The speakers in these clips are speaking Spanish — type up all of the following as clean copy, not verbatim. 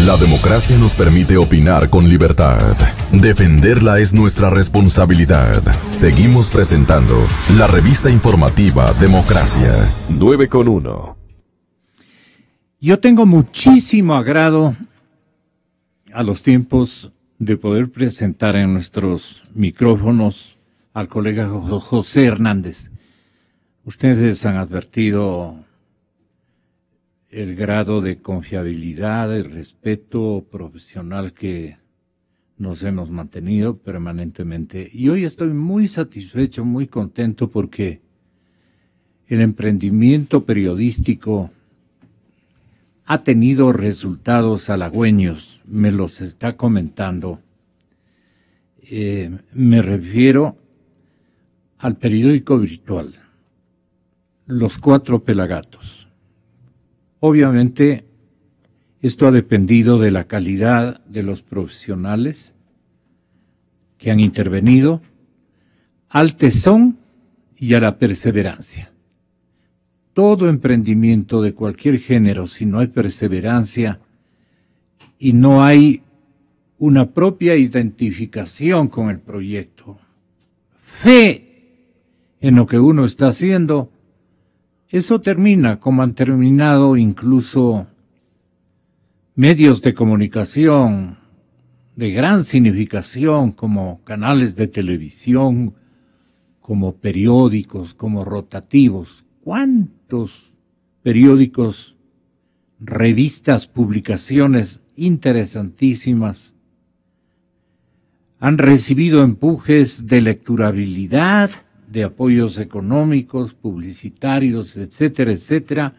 La democracia nos permite opinar con libertad. Defenderla es nuestra responsabilidad. Seguimos presentando la revista informativa Democracia. 9:1. Yo tengo muchísimo agrado a los tiempos de poder presentar en nuestros micrófonos al colega José Hernández. Ustedes han advertido el grado de confiabilidad, el respeto profesional que nos hemos mantenido permanentemente. Y hoy estoy muy satisfecho, muy contento porque el emprendimiento periodístico ha tenido resultados halagüeños, me los está comentando. Me refiero al periódico virtual, Los Cuatro Pelagatos. Obviamente, esto ha dependido de la calidad de los profesionales que han intervenido, al tesón y a la perseverancia. Todo emprendimiento de cualquier género, si no hay perseverancia y no hay una propia identificación con el proyecto, fe en lo que uno está haciendo, eso termina como han terminado incluso medios de comunicación de gran significación como canales de televisión, como periódicos, como rotativos. ¿Cuántos periódicos, revistas, publicaciones interesantísimas han recibido empujes de lecturabilidad, de apoyos económicos, publicitarios, etcétera, etcétera,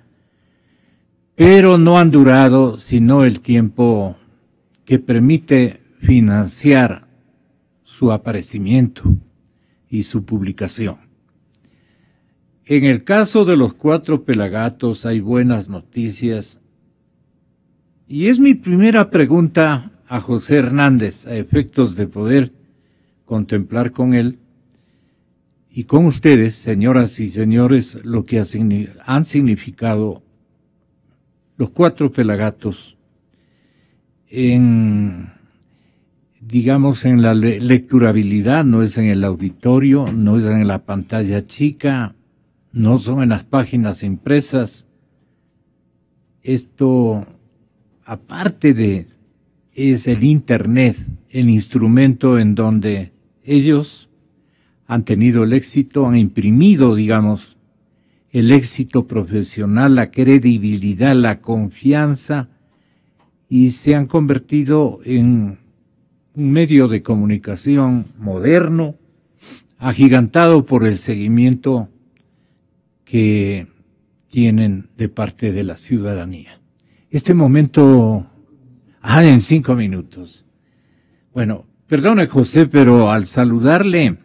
pero no han durado sino el tiempo que permite financiar su aparecimiento y su publicación? En el caso de Los Cuatro Pelagatos hay buenas noticias y es mi primera pregunta a José Hernández a efectos de poder contemplar con él y con ustedes, señoras y señores, lo que han significado Los Cuatro Pelagatos en, digamos, en la lecturabilidad, no es en el auditorio, no es en la pantalla chica, no son en las páginas impresas. Esto, aparte de, es el Internet, el instrumento en donde ellos han tenido el éxito, han imprimido, digamos, el éxito profesional, la credibilidad, la confianza, y se han convertido en un medio de comunicación moderno, agigantado por el seguimiento que tienen de parte de la ciudadanía. Este momento, en 5 minutos. Bueno, perdone José, pero al saludarle,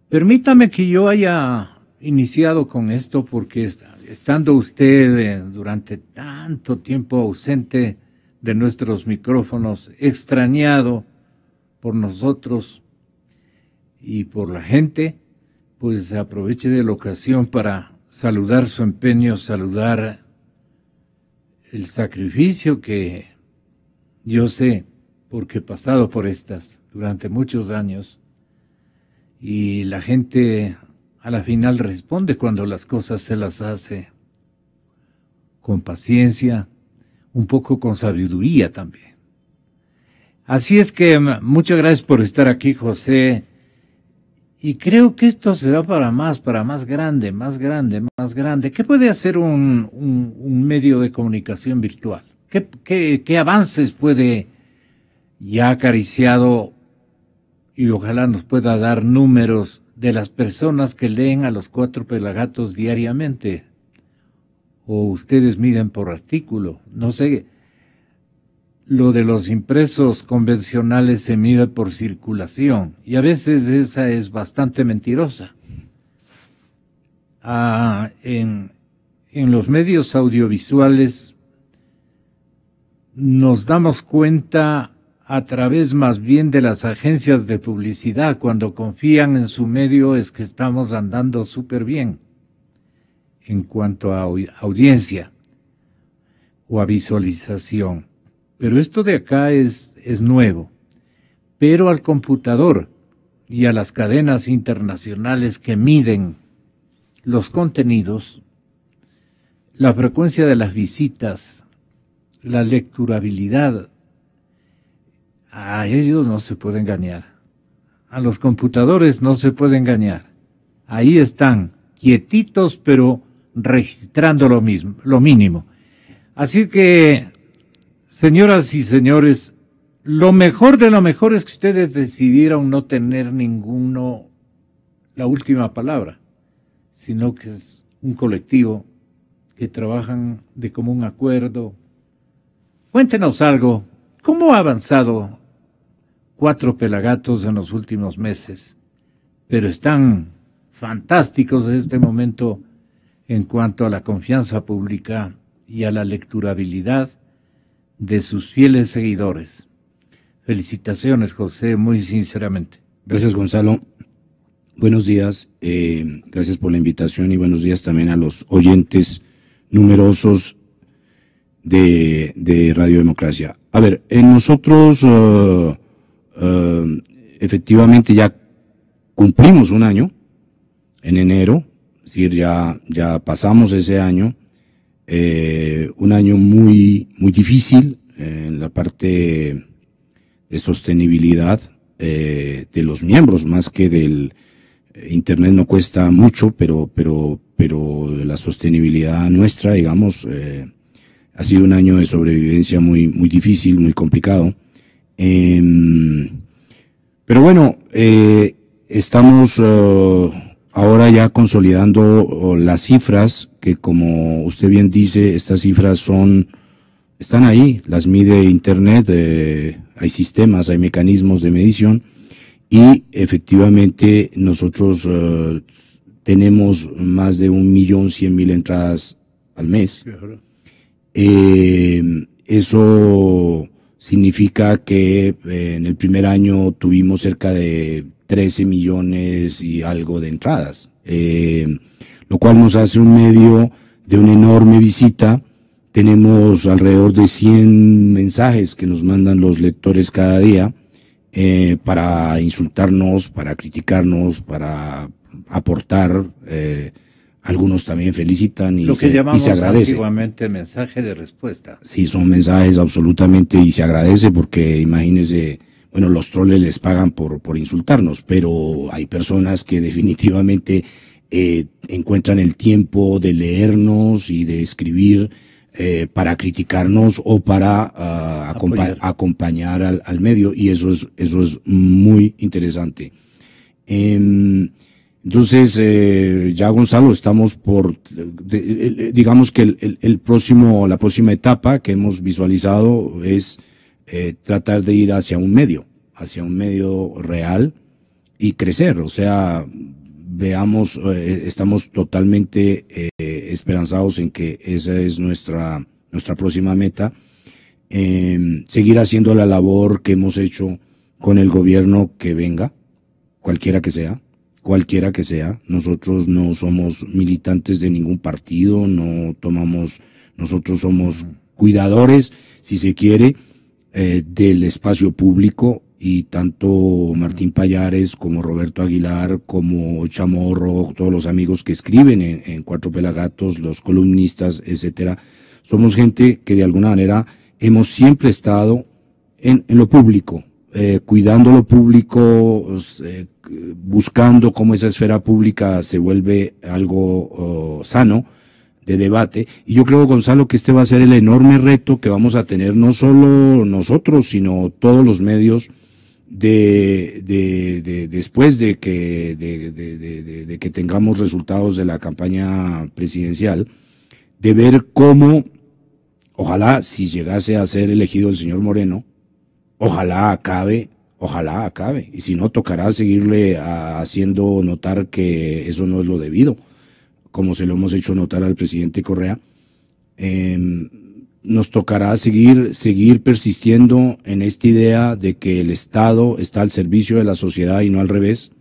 permítame que yo haya iniciado con esto porque estando usted durante tanto tiempo ausente de nuestros micrófonos, extrañado por nosotros y por la gente, pues aproveche de la ocasión para saludar su empeño, saludar el sacrificio que yo sé, porque he pasado por estas durante muchos años, y la gente a la final responde cuando las cosas se las hace con paciencia, un poco con sabiduría también. Así es que muchas gracias por estar aquí, José. Y creo que esto se va para más grande, más grande, más grande. ¿Qué puede hacer un medio de comunicación virtual? ¿Qué avances puede, ya acariciado, y ojalá nos pueda dar números de las personas que leen a Los Cuatro Pelagatos diariamente? O ustedes miden por artículo, no sé. Lo de los impresos convencionales se mide por circulación y a veces esa es bastante mentirosa. En los medios audiovisuales nos damos cuenta a través más bien de las agencias de publicidad. Cuando confían en su medio es que estamos andando súper bien en cuanto a audiencia o a visualización. pero esto de acá es nuevo. Pero al computador y a las cadenas internacionales que miden los contenidos, la frecuencia de las visitas, la lecturabilidad, a ellos no se puede engañar. A los computadores no se puede engañar. Ahí están, quietitos, pero registrando lo mismo, lo mínimo. Así que, señoras y señores, lo mejor de lo mejor es que ustedes decidieron no tener ninguno la última palabra, sino que es un colectivo que trabajan de común acuerdo. Cuéntenos algo, ¿cómo ha avanzado Cuatro Pelagatos en los últimos meses? Pero están fantásticos en este momento en cuanto a la confianza pública y a la lecturabilidad de sus fieles seguidores. Felicitaciones, José, muy sinceramente. Gracias, Gonzalo. Buenos días, gracias por la invitación y buenos días también a los oyentes numerosos de Radio Democracia. A ver, nosotros efectivamente ya cumplimos un año en enero, es decir, ya pasamos ese año, un año muy difícil en la parte de sostenibilidad de los miembros, más que del Internet no cuesta mucho, pero la sostenibilidad nuestra, digamos, ha sido un año de sobrevivencia muy difícil, muy complicado. Pero bueno, estamos ahora ya consolidando las cifras, que como usted bien dice, estas cifras están ahí, las mide Internet, hay sistemas, hay mecanismos de medición, y efectivamente nosotros tenemos más de 1.100.000 entradas al mes. Eso significa que en el primer año tuvimos cerca de 13 millones y algo de entradas, lo cual nos hace un medio de una enorme visita. Tenemos alrededor de 100 mensajes que nos mandan los lectores cada día, para insultarnos, para criticarnos, para aportar. Algunos también felicitan y se agradece. Antiguamente mensaje de respuesta. Sí, son mensajes absolutamente, y se agradece porque imagínense, bueno, los troles les pagan por insultarnos, pero hay personas que definitivamente encuentran el tiempo de leernos y de escribir para criticarnos o para acompañar al medio, y eso es muy interesante. Entonces, ya Gonzalo, estamos digamos que la próxima etapa que hemos visualizado es tratar de ir hacia un medio real y crecer. O sea, veamos, estamos totalmente esperanzados en que esa es nuestra próxima meta. Seguir haciendo la labor que hemos hecho con el gobierno que venga, cualquiera que sea. Nosotros no somos militantes de ningún partido, nosotros somos cuidadores, si se quiere, del espacio público, y tanto Martín Pallares como Roberto Aguilar, como Chamorro, todos los amigos que escriben en Cuatro Pelagatos, los columnistas, etcétera, somos gente que de alguna manera hemos siempre estado en lo público, cuidando lo público, buscando cómo esa esfera pública se vuelve algo sano de debate. Y yo creo, Gonzalo, que este va a ser el enorme reto que vamos a tener no solo nosotros, sino todos los medios después de que tengamos resultados de la campaña presidencial, de ver cómo, ojalá, si llegase a ser elegido el señor Moreno, ojalá acabe, y si no, tocará seguirle haciendo notar que eso no es lo debido, como se lo hemos hecho notar al presidente Correa. Nos tocará seguir persistiendo en esta idea de que el Estado está al servicio de la sociedad y no al revés,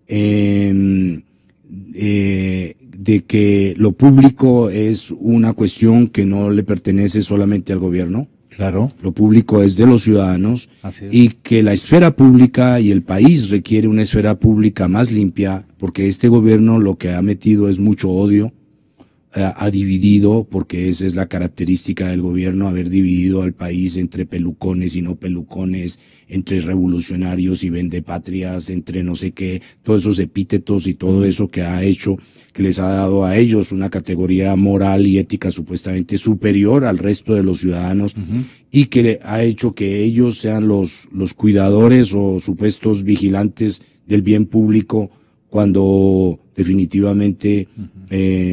de que lo público es una cuestión que no le pertenece solamente al gobierno. Claro. Lo público es de los ciudadanos y que la esfera pública y el país requiere una esfera pública más limpia, porque este gobierno lo que ha metido es mucho odio, ha dividido, porque esa es la característica del gobierno, haber dividido al país entre pelucones y no pelucones, entre revolucionarios y vendepatrias, entre no sé qué, todos esos epítetos y todo eso que ha hecho, que les ha dado a ellos una categoría moral y ética supuestamente superior al resto de los ciudadanos, y que ha hecho que ellos sean los cuidadores o supuestos vigilantes del bien público, cuando definitivamente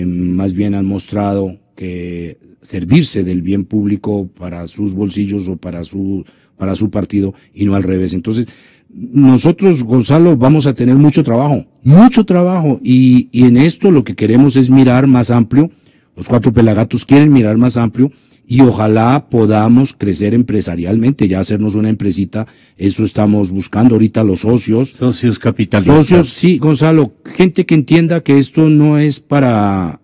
más bien han mostrado que servirse del bien público para sus bolsillos o para su partido y no al revés. Entonces, nosotros, Gonzalo, vamos a tener mucho trabajo, y en esto lo que queremos es mirar más amplio. Los cuatro pelagatos quieren mirar más amplio y ojalá podamos crecer empresarialmente, ya hacernos una empresita. Eso estamos buscando ahorita, los socios. Socios capitalistas. Socios, sí, Gonzalo, gente que entienda que esto no es para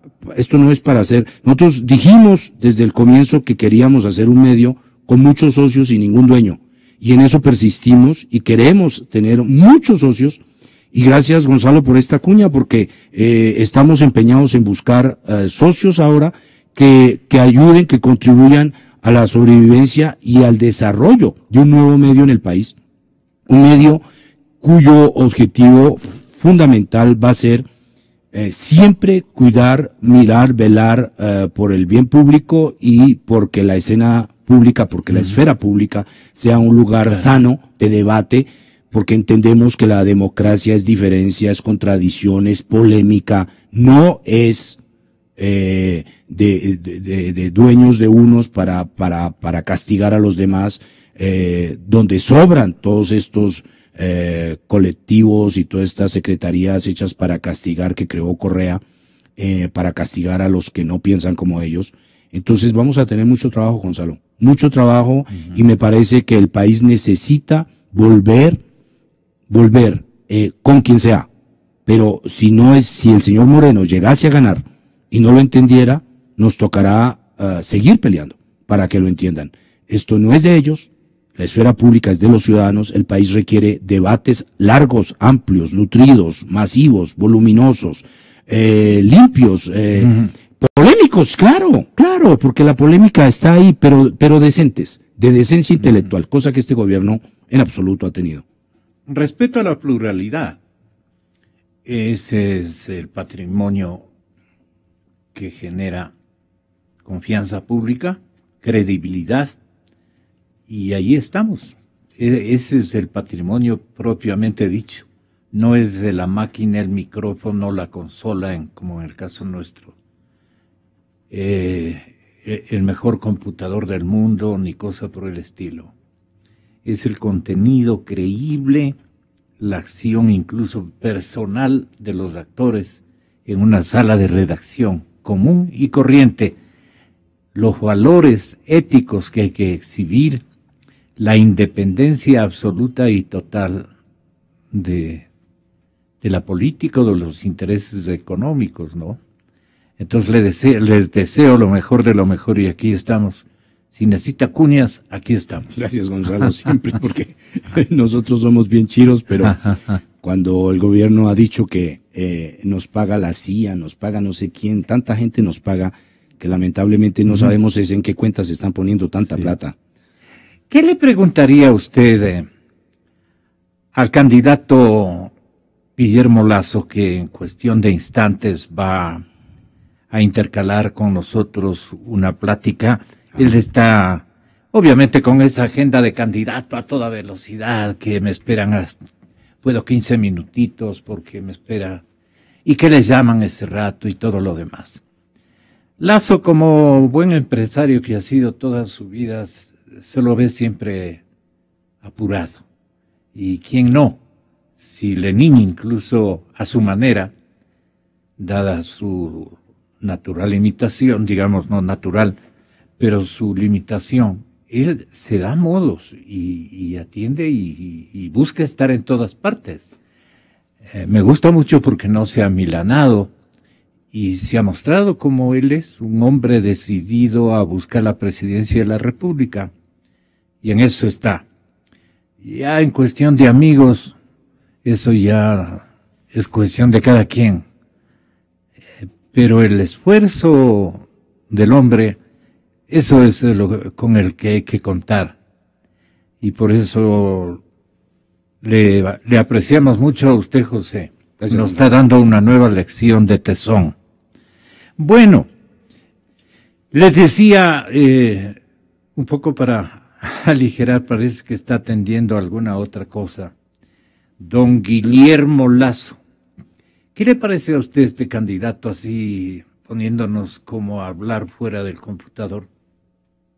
hacer. Nosotros dijimos desde el comienzo que queríamos hacer un medio con muchos socios y ningún dueño. Y en eso persistimos y queremos tener muchos socios. Y gracias, Gonzalo, por esta cuña, porque estamos empeñados en buscar socios ahora que ayuden, que contribuyan a la sobrevivencia y al desarrollo de un nuevo medio en el país. Un medio cuyo objetivo fundamental va a ser siempre cuidar, mirar, velar por el bien público y porque la escena pública, porque la esfera pública sea un lugar sano de debate, porque entendemos que la democracia es diferencia, es contradicción, es polémica, no es de dueños de unos para castigar a los demás, donde sobran todos estos colectivos y todas estas secretarías hechas para castigar, que creó Correa, para castigar a los que no piensan como ellos. Entonces vamos a tener mucho trabajo, Gonzalo, mucho trabajo, y me parece que el país necesita volver con quien sea, pero si el señor Moreno llegase a ganar y no lo entendiera, nos tocará seguir peleando para que lo entiendan. Esto no es de ellos, la esfera pública es de los ciudadanos, el país requiere debates largos, amplios, nutridos, masivos, voluminosos, limpios, polémicos, claro, porque la polémica está ahí, pero decentes, de decencia intelectual, cosa que este gobierno en absoluto ha tenido. Respeto a la pluralidad, ese es el patrimonio que genera confianza pública, credibilidad, y ahí estamos. Ese es el patrimonio propiamente dicho. No es de la máquina, el micrófono, la consola, como en el caso nuestro. El mejor computador del mundo, ni cosa por el estilo. Es el contenido creíble, la acción incluso personal de los actores en una sala de redacción común y corriente, los valores éticos que hay que exhibir, la independencia absoluta y total de la política o de los intereses económicos, ¿no? Entonces les deseo lo mejor de lo mejor, y aquí estamos. Si necesita cuñas, aquí estamos. Gracias, Gonzalo, siempre, porque nosotros somos bien chiros, pero cuando el gobierno ha dicho que nos paga la CIA, nos paga no sé quién, tanta gente nos paga, que lamentablemente no sabemos es en qué cuentas se están poniendo tanta plata. ¿Qué le preguntaría usted al candidato Guillermo Lasso, que en cuestión de instantes va a intercalar con nosotros una plática? Él está, obviamente, con esa agenda de candidato a toda velocidad, que me esperan, puedo 15 minutitos porque me espera, y que les llaman ese rato y todo lo demás. Lasso, como buen empresario que ha sido toda su vida, se lo ve siempre apurado. ¿Y quién no? Si Lenin, incluso a su manera, dada su natural limitación, digamos, no natural, pero su limitación, él se da modos y atiende y busca estar en todas partes. Me gusta mucho porque no se ha amilanado y se ha mostrado como él es un hombre decidido a buscar la presidencia de la República. y en eso está. Ya en cuestión de amigos, eso ya es cuestión de cada quien. Pero el esfuerzo del hombre, eso es lo con el que hay que contar. Y por eso le apreciamos mucho a usted, José. Gracias, nos está dando una nueva lección de tesón. Bueno, les decía, un poco para aligerar, parece que está atendiendo alguna otra cosa, don Guillermo Lasso. ¿Qué le parece a usted este candidato así, poniéndonos como a hablar fuera del computador?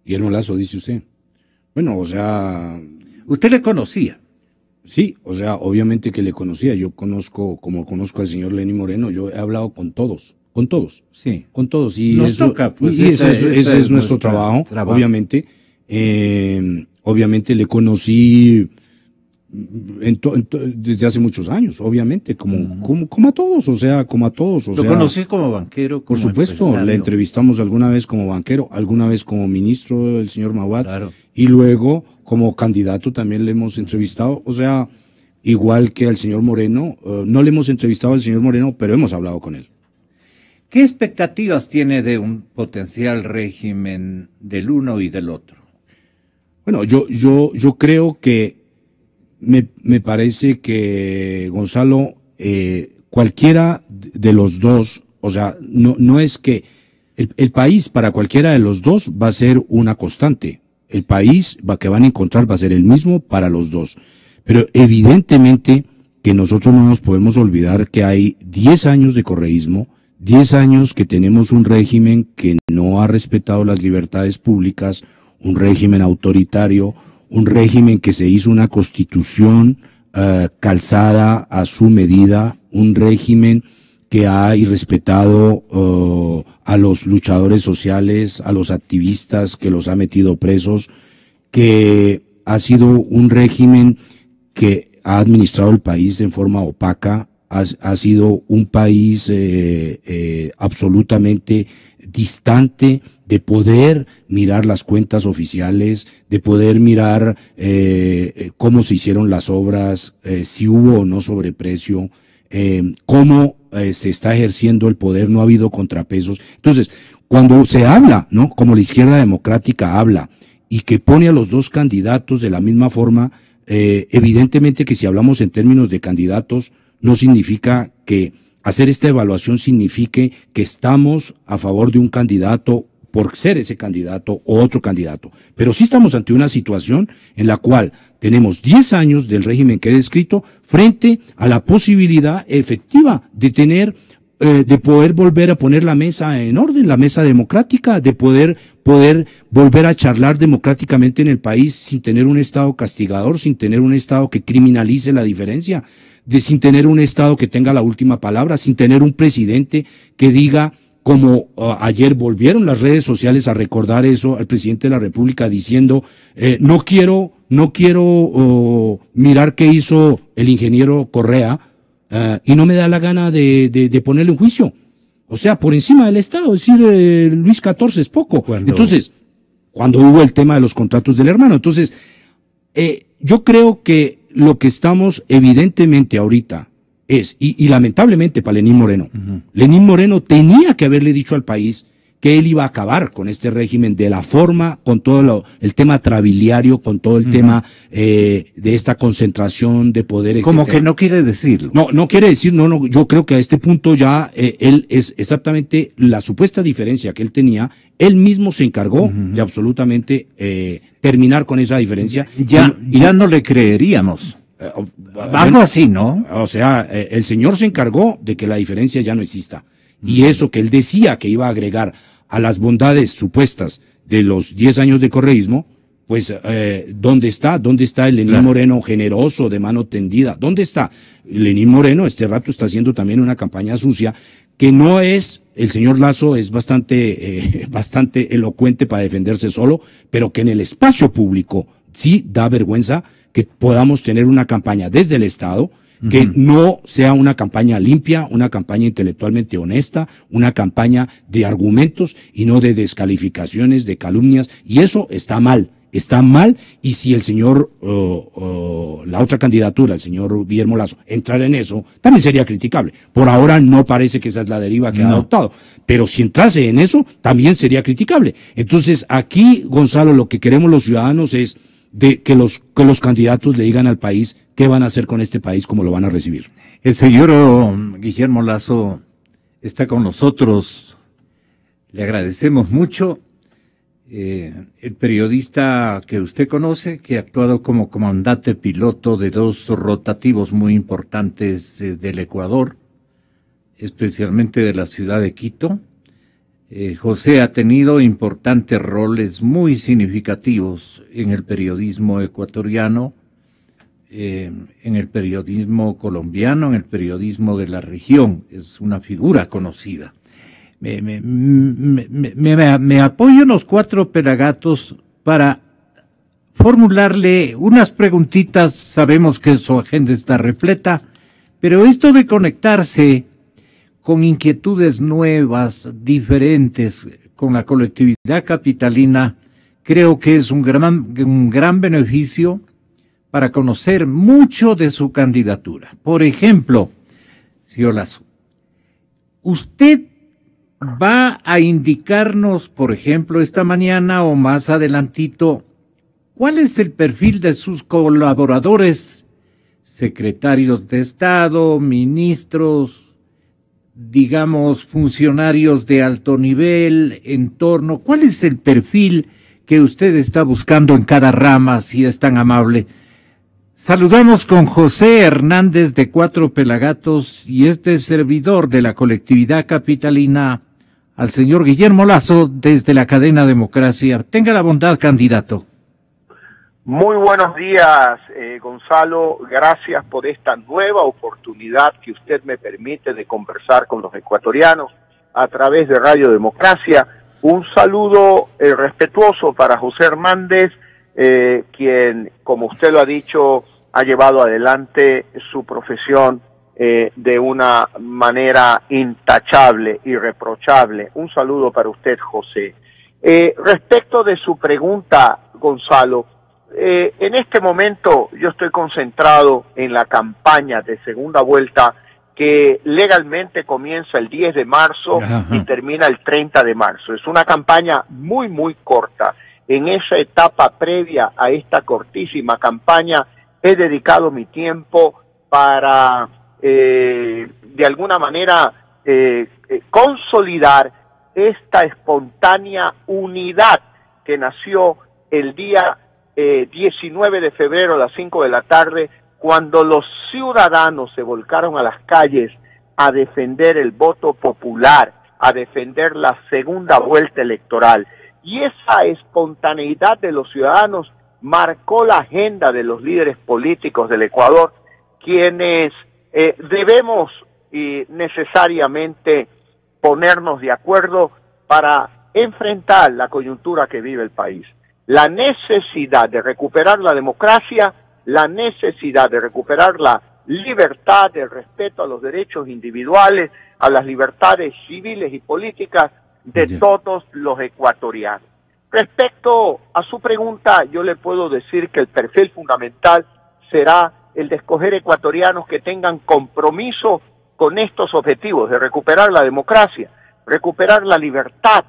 Guillermo Lasso, dice usted. Bueno, o sea... ¿Usted le conocía? Sí, o sea, obviamente que le conocía. Yo conozco, como conozco al señor Lenín Moreno, yo he hablado con todos. Sí. Con todos. Y nos eso, toca, pues, y ese es nuestro trabajo, obviamente. Obviamente le conocí desde hace muchos años, obviamente, como a todos, o sea, como a todos. Lo conocí como banquero, por supuesto, empresario. Le entrevistamos alguna vez como banquero, alguna vez como ministro, el señor Mawad, Claro. y luego como candidato también le hemos entrevistado, o sea, igual que al señor Moreno, no le hemos entrevistado al señor Moreno, pero hemos hablado con él. ¿Qué expectativas tiene de un potencial régimen del uno y del otro? Bueno, yo creo que me parece que Gonzalo, cualquiera de los dos, o sea, no es que el país para cualquiera de los dos va a ser una constante. El país que van a encontrar va a ser el mismo para los dos. Pero evidentemente que nosotros no nos podemos olvidar que hay 10 años de correísmo, 10 años que tenemos un régimen que no ha respetado las libertades públicas, un régimen autoritario, un régimen que se hizo una constitución calzada a su medida, un régimen que ha irrespetado a los luchadores sociales, a los activistas, que los ha metido presos, que ha sido un régimen que ha administrado el país en forma opaca, ha sido un país absolutamente distante de poder mirar las cuentas oficiales, de poder mirar cómo se hicieron las obras, si hubo o no sobreprecio, cómo se está ejerciendo el poder, no ha habido contrapesos. Entonces, cuando se habla, ¿no? Como la izquierda democrática habla, y que pone a los dos candidatos de la misma forma, evidentemente que si hablamos en términos de candidatos, no significa que hacer esta evaluación signifique que estamos a favor de un candidato por ser ese candidato o otro candidato. Pero sí estamos ante una situación en la cual tenemos 10 años del régimen que he descrito frente a la posibilidad efectiva de tener, de poder volver a poner la mesa en orden, la mesa democrática, de poder volver a charlar democráticamente en el país sin tener un Estado castigador, sin tener un Estado que criminalice la diferencia, sin tener un Estado que tenga la última palabra, sin tener un presidente que diga, como ayer volvieron las redes sociales a recordar eso, al presidente de la República diciendo, no quiero mirar qué hizo el ingeniero Correa, y no me da la gana de ponerle un juicio. O sea, por encima del Estado, es decir, Luis XIV es poco. Entonces, cuando hubo el tema de los contratos del hermano. Entonces, yo creo que lo que estamos evidentemente ahorita es, y lamentablemente para Lenín Moreno, Lenín Moreno tenía que haberle dicho al país que él iba a acabar con este régimen de la forma, con todo el tema trabiliario, con todo el tema de esta concentración de poder, etcétera. Como que no quiere decirlo. No quiere decir, no, yo creo que a este punto ya él es exactamente la supuesta diferencia que él tenía, él mismo se encargó de absolutamente terminar con esa diferencia. Ya no le creeríamos. Algo así, ¿no? O sea, el señor se encargó de que la diferencia ya no exista. Y eso que él decía que iba a agregar a las bondades supuestas de los 10 años de correísmo, pues, ¿dónde está? ¿Dónde está el Lenín Moreno generoso, de mano tendida? ¿Dónde está? Lenín Moreno este rato está haciendo también una campaña sucia, que no es, el señor Lasso es bastante elocuente para defenderse solo, pero que en el espacio público sí da vergüenza que podamos tener una campaña desde el Estado, que no sea una campaña limpia, una campaña intelectualmente honesta, una campaña de argumentos y no de descalificaciones, de calumnias, y eso está mal. está mal, y si el señor, la otra candidatura, el señor Guillermo Lasso, entrara en eso, también sería criticable. Por ahora no parece que esa es la deriva que ha adoptado, pero si entrase en eso, también sería criticable. Entonces, aquí, Gonzalo, lo que queremos los ciudadanos es que los candidatos le digan al país qué van a hacer con este país, cómo lo van a recibir. El señor Guillermo Lasso está con nosotros. Le agradecemos mucho. El periodista que usted conoce, que ha actuado como comandante piloto de 2 rotativos muy importantes del Ecuador, especialmente de la ciudad de Quito. José ha tenido importantes roles muy significativos en el periodismo ecuatoriano, en el periodismo colombiano, en el periodismo de la región. Es una figura conocida. Me apoyo en los 4 pelagatos para formularle unas preguntitas. Sabemos que su agenda está repleta, pero esto de conectarse con inquietudes nuevas, diferentes, con la colectividad capitalina, creo que es un gran beneficio para conocer mucho de su candidatura. Por ejemplo, señor Lasso, usted va a indicarnos, por ejemplo, esta mañana o más adelantito, cuál es el perfil de sus colaboradores, secretarios de Estado, ministros, digamos, funcionarios de alto nivel, entorno. ¿Cuál es el perfil que usted está buscando en cada rama, si es tan amable? Saludamos con José Hernández de 4 Pelagatos y este servidor de la colectividad capitalina, al señor Guillermo Lasso desde la cadena Democracia. Tenga la bondad, candidato. Muy buenos días, Gonzalo. Gracias por esta nueva oportunidad que usted me permite de conversar con los ecuatorianos a través de Radio Democracia. Un saludo respetuoso para José Hernández, quien, como usted lo ha dicho, ha llevado adelante su profesión de una manera intachable, irreprochable. Un saludo para usted, José. Respecto de su pregunta, Gonzalo, en este momento yo estoy concentrado en la campaña de segunda vuelta que legalmente comienza el 10 de marzo y termina el 30 de marzo. Es una campaña muy, muy corta. En esa etapa previa a esta cortísima campaña he dedicado mi tiempo para, de alguna manera, consolidar esta espontánea unidad que nació el día 19 de febrero a las 5 de la tarde, cuando los ciudadanos se volcaron a las calles a defender el voto popular, a defender la segunda vuelta electoral. Y esa espontaneidad de los ciudadanos marcó la agenda de los líderes políticos del Ecuador, quienes debemos necesariamente ponernos de acuerdo para enfrentar la coyuntura que vive el país. La necesidad de recuperar la democracia, la necesidad de recuperar la libertad, el respeto a los derechos individuales, a las libertades civiles y políticas de todos los ecuatorianos. Respecto a su pregunta, yo le puedo decir que el perfil fundamental será el de escoger ecuatorianos que tengan compromiso con estos objetivos de recuperar la democracia, recuperar la libertad,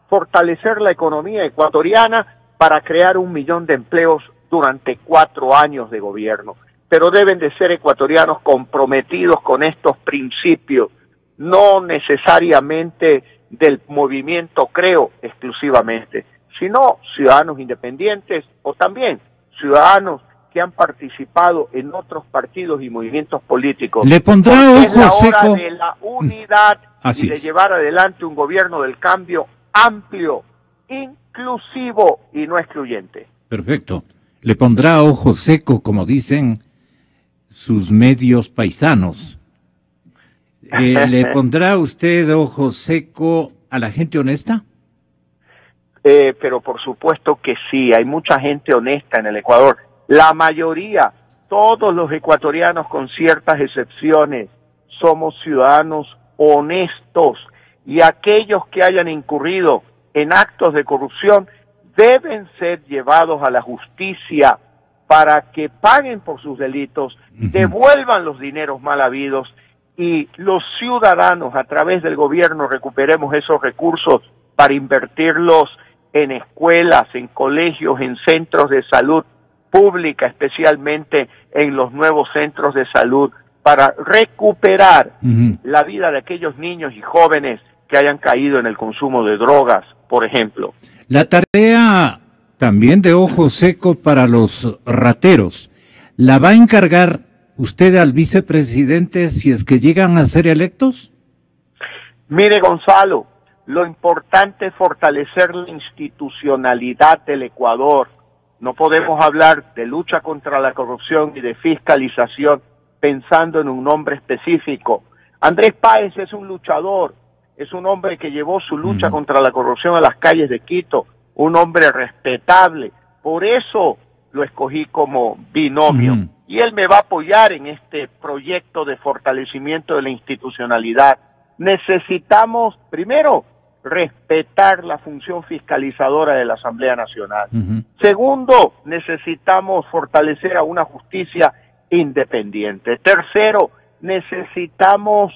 fortalecer la economía ecuatoriana para crear 1 millón de empleos durante 4 años de gobierno. Pero deben de ser ecuatorianos comprometidos con estos principios, no necesariamente del movimiento Creo exclusivamente, sino ciudadanos independientes o también ciudadanos que han participado en otros partidos y movimientos políticos. Le pondrá ojo seco. Es la hora de la unidad y de llevar adelante un gobierno del cambio amplio, inclusivo y no excluyente. Perfecto. Le pondrá ojo seco, como dicen sus medios paisanos. ¿Le pondrá usted ojo seco a la gente honesta? Pero por supuesto que sí, hay mucha gente honesta en el Ecuador. La mayoría, todos los ecuatorianos con ciertas excepciones, somos ciudadanos honestos, y aquellos que hayan incurrido en actos de corrupción deben ser llevados a la justicia para que paguen por sus delitos, devuelvan los dineros mal habidos y los ciudadanos a través del gobierno recuperemos esos recursos para invertirlos en escuelas, en colegios, en centros de salud pública, especialmente en los nuevos centros de salud, para recuperar la vida de aquellos niños y jóvenes que hayan caído en el consumo de drogas, por ejemplo. La tarea también de ojo seco para los rateros, ¿la va a encargar usted al vicepresidente si es que llegan a ser electos? Mire, Gonzalo, lo importante es fortalecer la institucionalidad del Ecuador. No podemos hablar de lucha contra la corrupción y de fiscalización pensando en un nombre específico. Andrés Páez es un luchador, es un hombre que llevó su lucha contra la corrupción a las calles de Quito, un hombre respetable, por eso lo escogí como binomio. Y él me va a apoyar en este proyecto de fortalecimiento de la institucionalidad. Necesitamos, primero, respetar la función fiscalizadora de la Asamblea Nacional. Segundo, necesitamos fortalecer a una justicia independiente. Tercero, necesitamos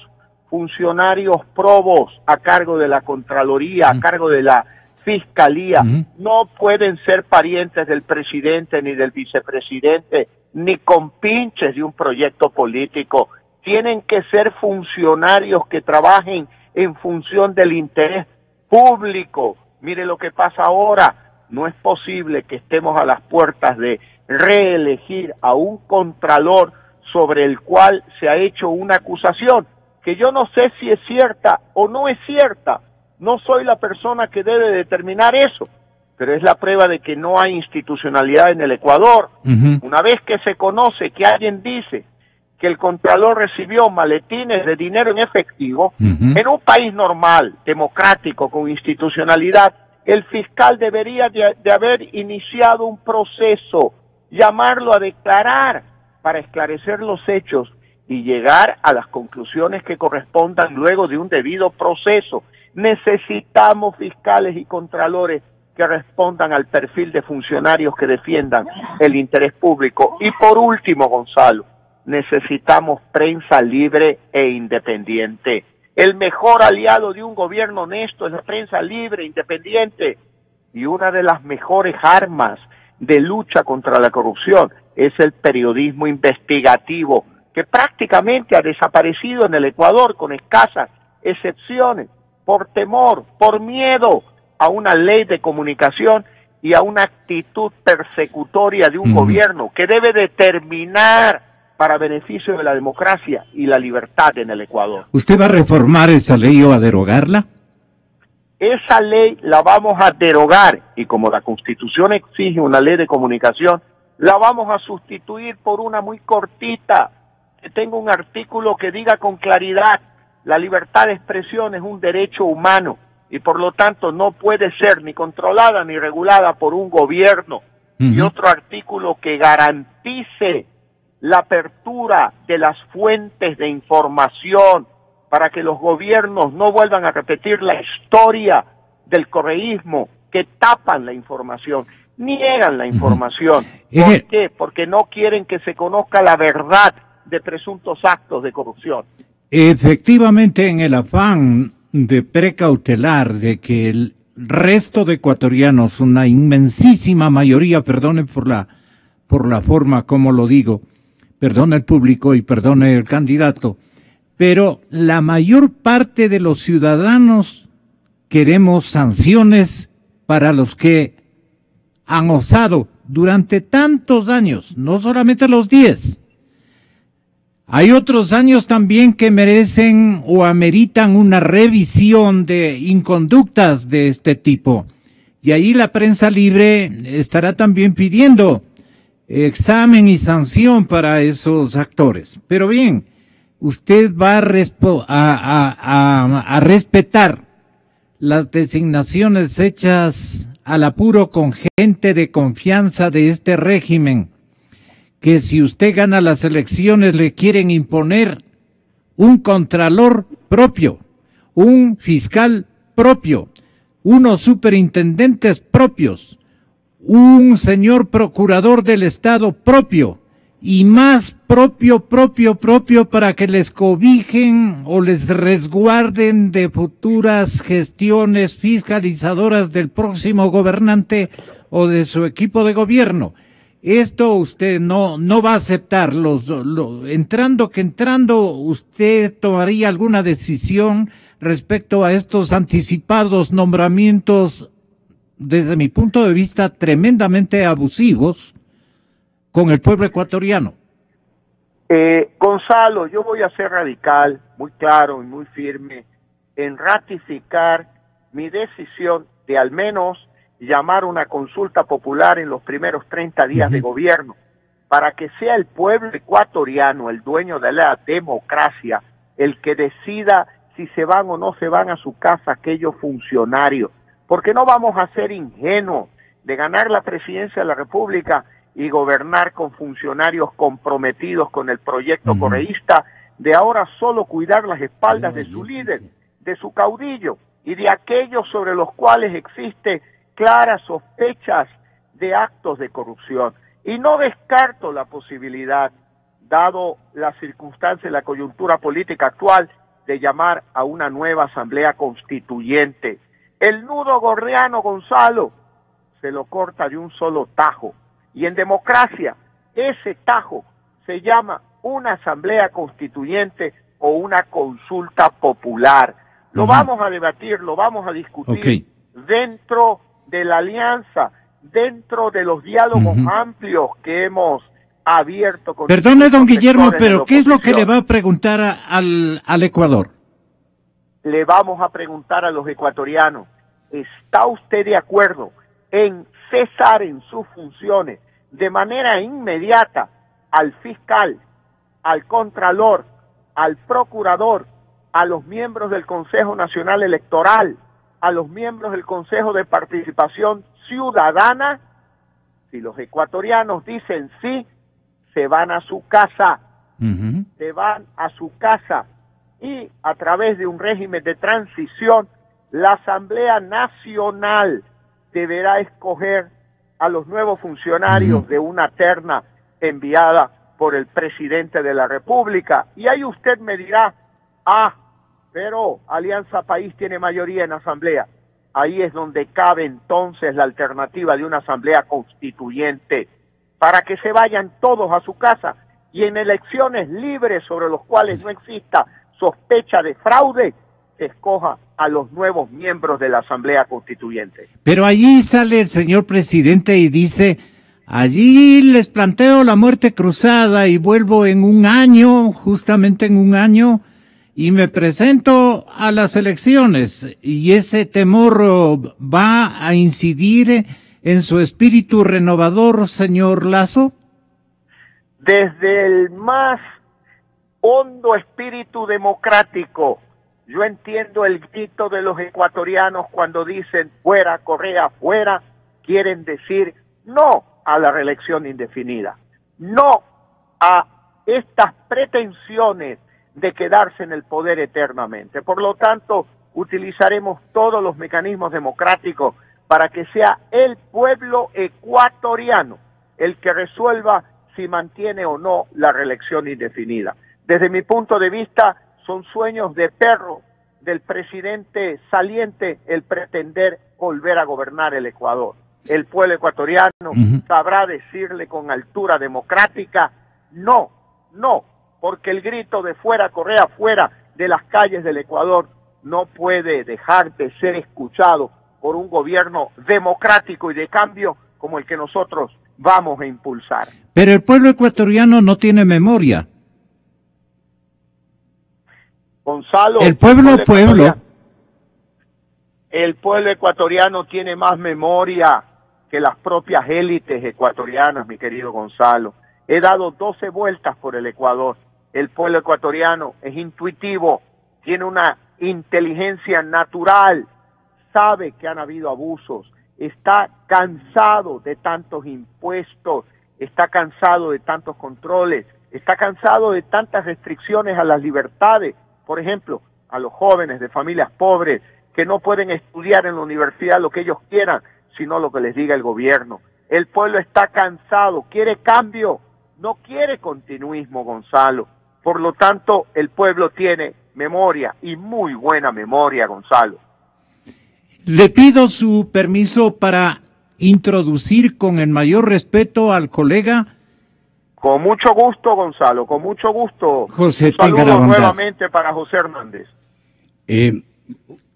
funcionarios probos a cargo de la Contraloría, a cargo de la Fiscalía. No pueden ser parientes del presidente ni del vicepresidente, ni compinches de un proyecto político. Tienen que ser funcionarios que trabajen en función del interés público. Mire lo que pasa ahora. No es posible que estemos a las puertas de reelegir a un contralor sobre el cual se ha hecho una acusación, que yo no sé si es cierta o no es cierta. No soy la persona que debe determinar eso, pero es la prueba de que no hay institucionalidad en el Ecuador. Una vez que se conoce que alguien dice que el contralor recibió maletines de dinero en efectivo, en un país normal, democrático, con institucionalidad, el fiscal debería de haber iniciado un proceso, llamarlo a declarar para esclarecer los hechos y llegar a las conclusiones que correspondan luego de un debido proceso. Necesitamos fiscales y contralores que respondan al perfil de funcionarios que defiendan el interés público. Y por último, Gonzalo, necesitamos prensa libre e independiente. El mejor aliado de un gobierno honesto es la prensa libre e independiente. Y una de las mejores armas de lucha contra la corrupción es el periodismo investigativo, que prácticamente ha desaparecido en el Ecuador con escasas excepciones, por temor, por miedo a una ley de comunicación y a una actitud persecutoria de un gobierno que debe determinar para beneficio de la democracia y la libertad en el Ecuador. ¿Usted va a reformar esa ley o a derogarla? Esa ley la vamos a derogar y como la Constitución exige una ley de comunicación, la vamos a sustituir por una muy cortita, que tenga un artículo que diga con claridad: la libertad de expresión es un derecho humano y por lo tanto no puede ser ni controlada ni regulada por un gobierno. Y otro artículo que garantice la apertura de las fuentes de información para que los gobiernos no vuelvan a repetir la historia del correísmo, que tapan la información, niegan la información. ¿Por qué? Porque no quieren que se conozca la verdad de presuntos actos de corrupción. Efectivamente, en el afán de precautelar de que el resto de ecuatorianos, una inmensísima mayoría, perdone por la forma como lo digo, perdone el público y perdone el candidato, pero la mayor parte de los ciudadanos queremos sanciones para los que han osado durante tantos años, no solamente los 10. Hay otros años también que merecen o ameritan una revisión de inconductas de este tipo. Y ahí la prensa libre estará también pidiendo examen y sanción para esos actores. Pero bien, usted va a respetar las designaciones hechas al apuro con gente de confianza de este régimen, que si usted gana las elecciones le quieren imponer un contralor propio, un fiscal propio, unos superintendentes propios, un señor procurador del Estado propio, y más propio para que les cobijen o les resguarden de futuras gestiones fiscalizadoras del próximo gobernante o de su equipo de gobierno. Esto usted no va a aceptar. Entrando, usted tomaría alguna decisión respecto a estos anticipados nombramientos, desde mi punto de vista, tremendamente abusivos con el pueblo ecuatoriano. Gonzalo, yo voy a ser radical, muy claro y muy firme en ratificar mi decisión de al menos llamar una consulta popular en los primeros 30 días de gobierno, para que sea el pueblo ecuatoriano el dueño de la democracia, el que decida si se van o no se van a su casa aquellos funcionarios, porque no vamos a ser ingenuos de ganar la presidencia de la República y gobernar con funcionarios comprometidos con el proyecto correísta, de ahora solo cuidar las espaldas de su líder, de su caudillo y de aquellos sobre los cuales existe claras sospechas de actos de corrupción. Y no descarto la posibilidad, dado la circunstancia y la coyuntura política actual, de llamar a una nueva asamblea constituyente. El nudo gordiano, Gonzalo, se lo corta de un solo tajo. Y en democracia, ese tajo se llama una asamblea constituyente o una consulta popular. Lo vamos a debatir, lo vamos a discutir dentro de la alianza, dentro de los diálogos amplios que hemos abierto con... Perdone, don Guillermo, pero ¿qué es lo que le va a preguntar al Ecuador? Le vamos a preguntar a los ecuatorianos, ¿está usted de acuerdo en cesar en sus funciones de manera inmediata al fiscal, al contralor, al procurador, a los miembros del Consejo Nacional Electoral, a los miembros del Consejo de Participación Ciudadana? Si los ecuatorianos dicen sí, se van a su casa, se van a su casa, y a través de un régimen de transición, la Asamblea Nacional deberá escoger a los nuevos funcionarios de una terna enviada por el presidente de la República. Y ahí usted me dirá, pero Alianza País tiene mayoría en asamblea. Ahí es donde cabe entonces la alternativa de una asamblea constituyente, para que se vayan todos a su casa y en elecciones libres sobre los cuales no exista sospecha de fraude, se escoja a los nuevos miembros de la asamblea constituyente. Pero allí sale el señor presidente y dice, allí les planteo la muerte cruzada y vuelvo en un año, justamente en un año, y me presento a las elecciones, y ese temor va a incidir en su espíritu renovador, señor Lasso. Desde el más hondo espíritu democrático, yo entiendo el grito de los ecuatorianos cuando dicen fuera Correa, fuera, quieren decir no a la reelección indefinida, no a estas pretensiones de quedarse en el poder eternamente. Por lo tanto, utilizaremos todos los mecanismos democráticos para que sea el pueblo ecuatoriano el que resuelva si mantiene o no la reelección indefinida. Desde mi punto de vista, son sueños de perro del presidente saliente el pretender volver a gobernar el Ecuador. El pueblo ecuatoriano sabrá decirle con altura democrática, no, porque el grito de fuera Correa, fuera de las calles del Ecuador no puede dejar de ser escuchado por un gobierno democrático y de cambio como el que nosotros vamos a impulsar. Pero el pueblo ecuatoriano no tiene memoria. Gonzalo, el pueblo ecuatoriano tiene más memoria que las propias élites ecuatorianas, mi querido Gonzalo. He dado 12 vueltas por el Ecuador. El pueblo ecuatoriano es intuitivo, tiene una inteligencia natural, sabe que han habido abusos, está cansado de tantos impuestos, está cansado de tantos controles, está cansado de tantas restricciones a las libertades. Por ejemplo, a los jóvenes de familias pobres que no pueden estudiar en la universidad lo que ellos quieran, sino lo que les diga el gobierno. El pueblo está cansado, quiere cambio, no quiere continuismo, Gonzalo. Por lo tanto, el pueblo tiene memoria, y muy buena memoria, Gonzalo. Le pido su permiso para introducir con el mayor respeto al colega. Con mucho gusto, Gonzalo, con mucho gusto. José, un saludo tenga la bondad. nuevamente para José Hernández.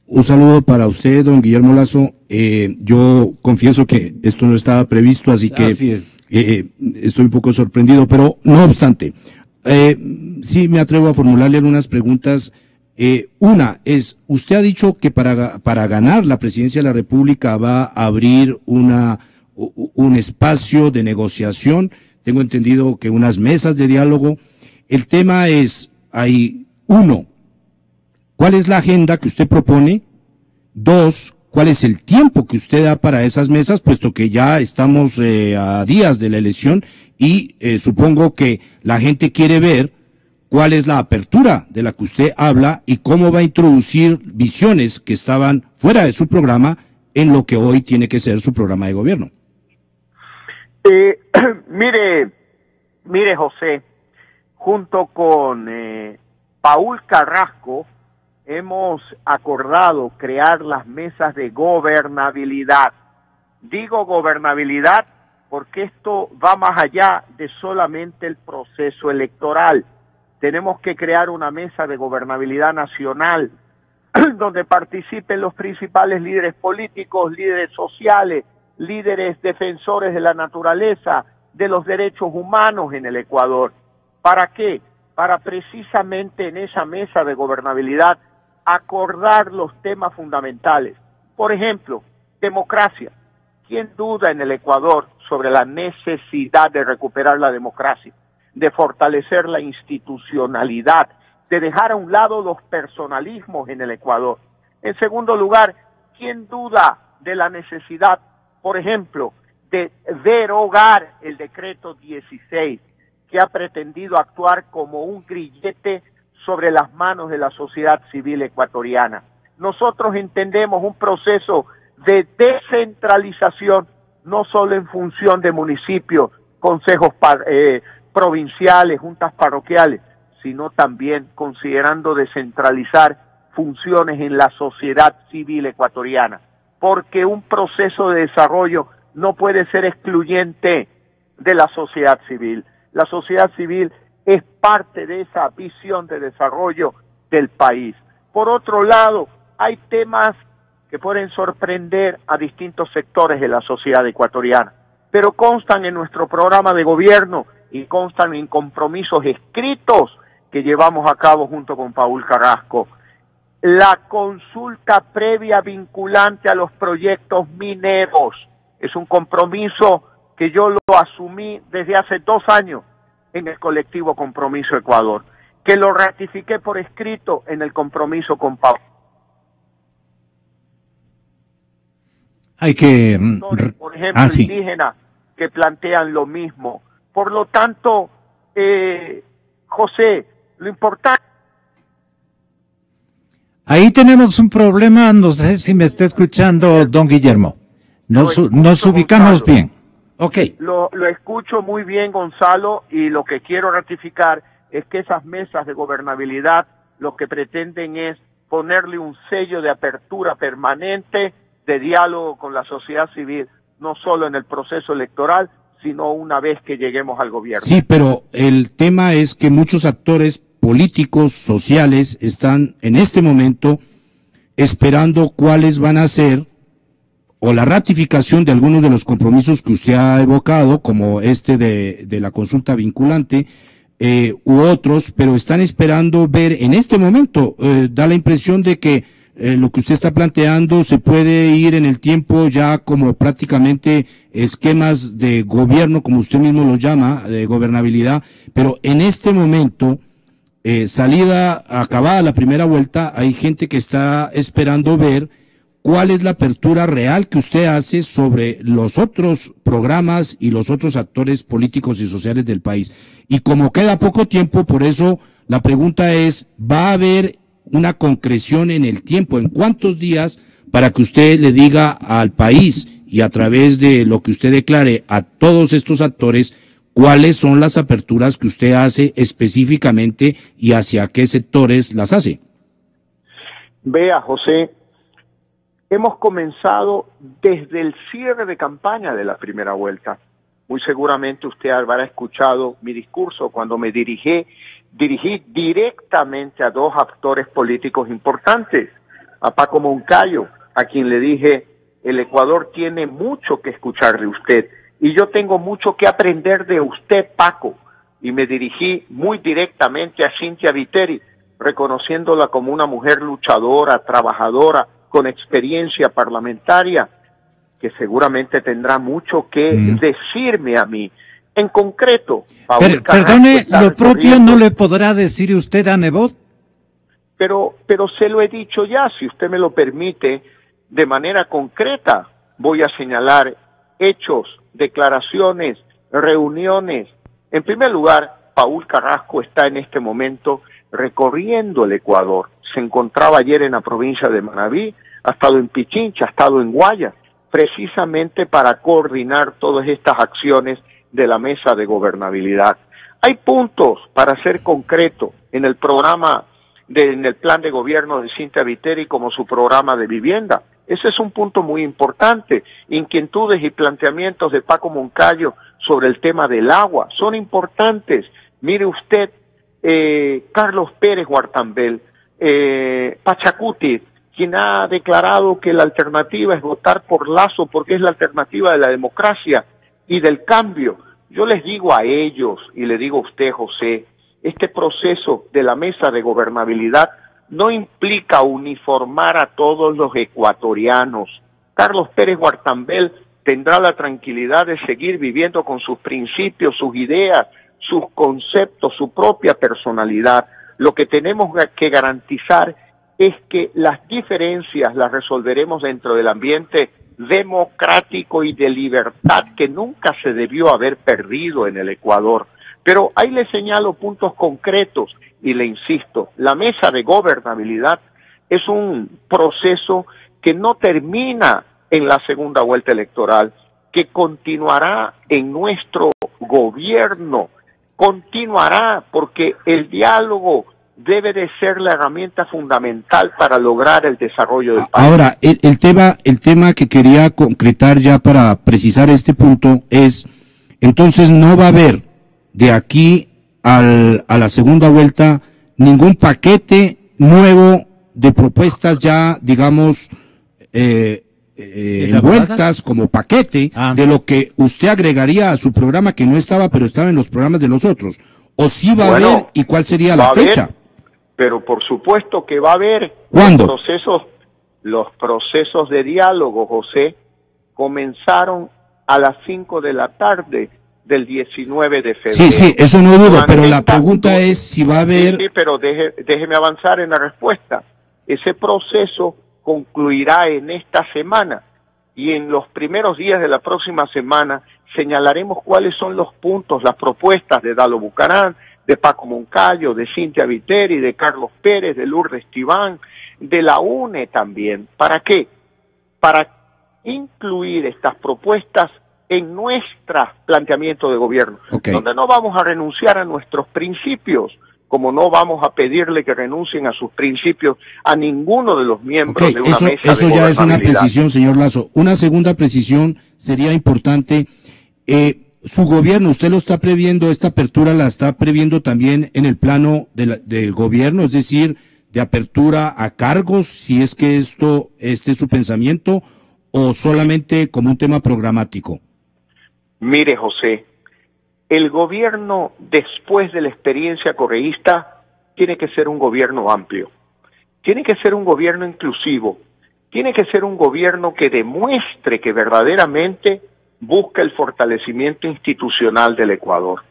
Un saludo para usted, don Guillermo Lazo. Yo confieso que esto no estaba previsto, así que estoy un poco sorprendido, pero no obstante, sí me atrevo a formularle algunas preguntas. Una es, usted ha dicho que para ganar la presidencia de la República va a abrir un espacio de negociación. Tengo entendido que unas mesas de diálogo. El tema es, hay uno, ¿cuál es la agenda que usted propone? Dos, ¿cuál es el tiempo que usted da para esas mesas, puesto que ya estamos a días de la elección y supongo que la gente quiere ver cuál es la apertura de la que usted habla y cómo va a introducir visiones que estaban fuera de su programa en lo que hoy tiene que ser su programa de gobierno? Mire José, junto con Paul Carrasco hemos acordado crear las mesas de gobernabilidad. Digo gobernabilidad porque esto va más allá de solamente el proceso electoral. Tenemos que crear una mesa de gobernabilidad nacional donde participen los principales líderes políticos, líderes sociales, líderes defensores de la naturaleza, de los derechos humanos en el Ecuador. ¿Para qué? Para precisamente en esa mesa de gobernabilidad acordar los temas fundamentales. Por ejemplo, democracia. ¿Quién duda en el Ecuador sobre la necesidad de recuperar la democracia, de fortalecer la institucionalidad, de dejar a un lado los personalismos en el Ecuador? En segundo lugar, ¿quién duda de la necesidad, por ejemplo, de derogar el decreto 16, que ha pretendido actuar como un grillete sobre las manos de la sociedad civil ecuatoriana? Nosotros entendemos un proceso de descentralización, no solo en función de municipios, consejos provinciales, juntas parroquiales, sino también considerando descentralizar funciones en la sociedad civil ecuatoriana, porque un proceso de desarrollo no puede ser excluyente de la sociedad civil. La sociedad civil es parte de esa visión de desarrollo del país. Por otro lado, hay temas que pueden sorprender a distintos sectores de la sociedad ecuatoriana, pero constan en nuestro programa de gobierno y constan en compromisos escritos que llevamos a cabo junto con Paul Carrasco. La consulta previa vinculante a los proyectos mineros es un compromiso que yo lo asumí desde hace 2 años en el colectivo Compromiso Ecuador, que lo ratifiqué por escrito en el compromiso con Paul. Hay que... por ejemplo, indígenas que plantean lo mismo. Por lo tanto, José, lo importante... Ahí tenemos un problema, no sé si me está escuchando don Guillermo. Nos ubicamos Gonzalo. bien. Ok. Lo escucho muy bien, Gonzalo, y lo que quiero ratificar es que esas mesas de gobernabilidad lo que pretenden es ponerle un sello de apertura permanente, de diálogo con la sociedad civil, no solo en el proceso electoral, sino una vez que lleguemos al gobierno. Sí, pero el tema es que muchos actores políticos, sociales, están en este momento esperando cuáles van a ser o la ratificación de algunos de los compromisos que usted ha evocado, como este de la consulta vinculante, u otros, pero están esperando ver en este momento, da la impresión de que lo que usted está planteando se puede ir en el tiempo ya como prácticamente esquemas de gobierno, como usted mismo lo llama, de gobernabilidad, pero en este momento, acabada la primera vuelta, hay gente que está esperando ver cuál es la apertura real que usted hace sobre los otros programas y los otros actores políticos y sociales del país. Y como queda poco tiempo, por eso la pregunta es, ¿va a haber una concreción en el tiempo? ¿En cuántos días para que usted le diga al país y a través de lo que usted declare a todos estos actores, ¿cuáles son las aperturas que usted hace específicamente y hacia qué sectores las hace? Vea, José, hemos comenzado desde el cierre de campaña de la primera vuelta. Muy seguramente usted habrá escuchado mi discurso cuando me dirigí directamente a dos actores políticos importantes, a Paco Moncayo, a quien le dije, el Ecuador tiene mucho que escuchar de usted y yo tengo mucho que aprender de usted, Paco, y me dirigí muy directamente a Cynthia Viteri, reconociéndola como una mujer luchadora, trabajadora, con experiencia parlamentaria, que seguramente tendrá mucho que decirme a mí. En concreto, perdone, lo propio no le podrá decir usted a Nebot. Pero se lo he dicho ya, si usted me lo permite, de manera concreta voy a señalar hechos, declaraciones, reuniones. En primer lugar, Paul Carrasco está en este momento recorriendo el Ecuador. Se encontraba ayer en la provincia de Manabí, ha estado en Pichincha, ha estado en Guayas, precisamente para coordinar todas estas acciones de la mesa de gobernabilidad. Hay puntos, para ser concreto, en el programa, en el plan de gobierno de Cynthia Viteri como su programa de vivienda. Ese es un punto muy importante. Inquietudes y planteamientos de Paco Moncayo sobre el tema del agua son importantes. Mire usted, Carlos Pérez Guartambel, Pachacuti, quien ha declarado que la alternativa es votar por Lasso porque es la alternativa de la democracia y del cambio. Yo les digo a ellos, y le digo a usted, José, este proceso de la mesa de gobernabilidad no implica uniformar a todos los ecuatorianos. Carlos Pérez Guartambel tendrá la tranquilidad de seguir viviendo con sus principios, sus ideas, sus conceptos, su propia personalidad. Lo que tenemos que garantizar es que las diferencias las resolveremos dentro del ambiente democrático y de libertad que nunca se debió haber perdido en el Ecuador. Pero ahí le señalo puntos concretos y le insisto, la mesa de gobernabilidad es un proceso que no termina en la segunda vuelta electoral, que continuará en nuestro gobierno, continuará porque el diálogo debe de ser la herramienta fundamental para lograr el desarrollo del país. Ahora, el tema que quería concretar ya para precisar este punto es, entonces no va a haber de aquí a la segunda vuelta ningún paquete nuevo de propuestas ya, digamos, envueltas como paquete de lo que usted agregaría a su programa que no estaba, pero estaba en los programas de los otros. ¿O sí va a haber y cuál sería la fecha? Pero por supuesto que va a haber. ¿Cuándo? Los procesos de diálogo, José, comenzaron a las 5 de la tarde del 19 de febrero. Sí, eso no dudo, pero la pregunta es si va a haber... Sí, pero déjeme avanzar en la respuesta. Ese proceso concluirá en esta semana y en los primeros días de la próxima semana señalaremos cuáles son los puntos, las propuestas de Dalo Bucarán, de Paco Moncayo, de Cynthia Viteri, de Carlos Pérez, de Lourdes Tibán, de la UNE también. ¿Para qué? Para incluir estas propuestas en nuestro planteamiento de gobierno, donde no vamos a renunciar a nuestros principios, como no vamos a pedirle que renuncien a sus principios a ninguno de los miembros de una mesa de gobernabilidad. Eso ya es una precisión, señor Lasso. Una segunda precisión sería importante. Su gobierno, ¿usted lo está previendo, esta apertura la está previendo también en el plano del gobierno, es decir, de apertura a cargos, si es que este es su pensamiento, o solamente como un tema programático? Mire, José, el gobierno, después de la experiencia correísta, tiene que ser un gobierno amplio, tiene que ser un gobierno inclusivo, tiene que ser un gobierno que demuestre que verdaderamente busca el fortalecimiento institucional del Ecuador.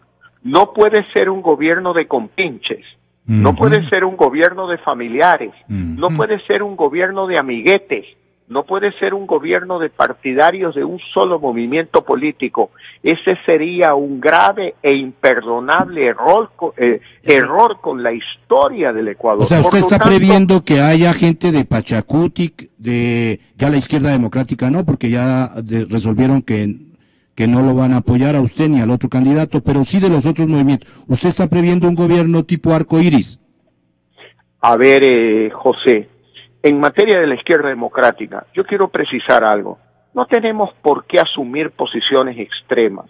No puede ser un gobierno de compinches, no puede ser un gobierno de familiares, no puede ser un gobierno de amiguetes, No puede ser un gobierno de partidarios de un solo movimiento político. Ese sería un grave e imperdonable error con la historia del Ecuador. O sea, usted está previendo que haya gente de Pachacuti, ya la izquierda democrática no, porque ya resolvieron que no lo van a apoyar a usted ni al otro candidato, pero sí de los otros movimientos. ¿Usted está previendo un gobierno tipo arco iris? A ver, José, en materia de la izquierda democrática, yo quiero precisar algo. No tenemos por qué asumir posiciones extremas.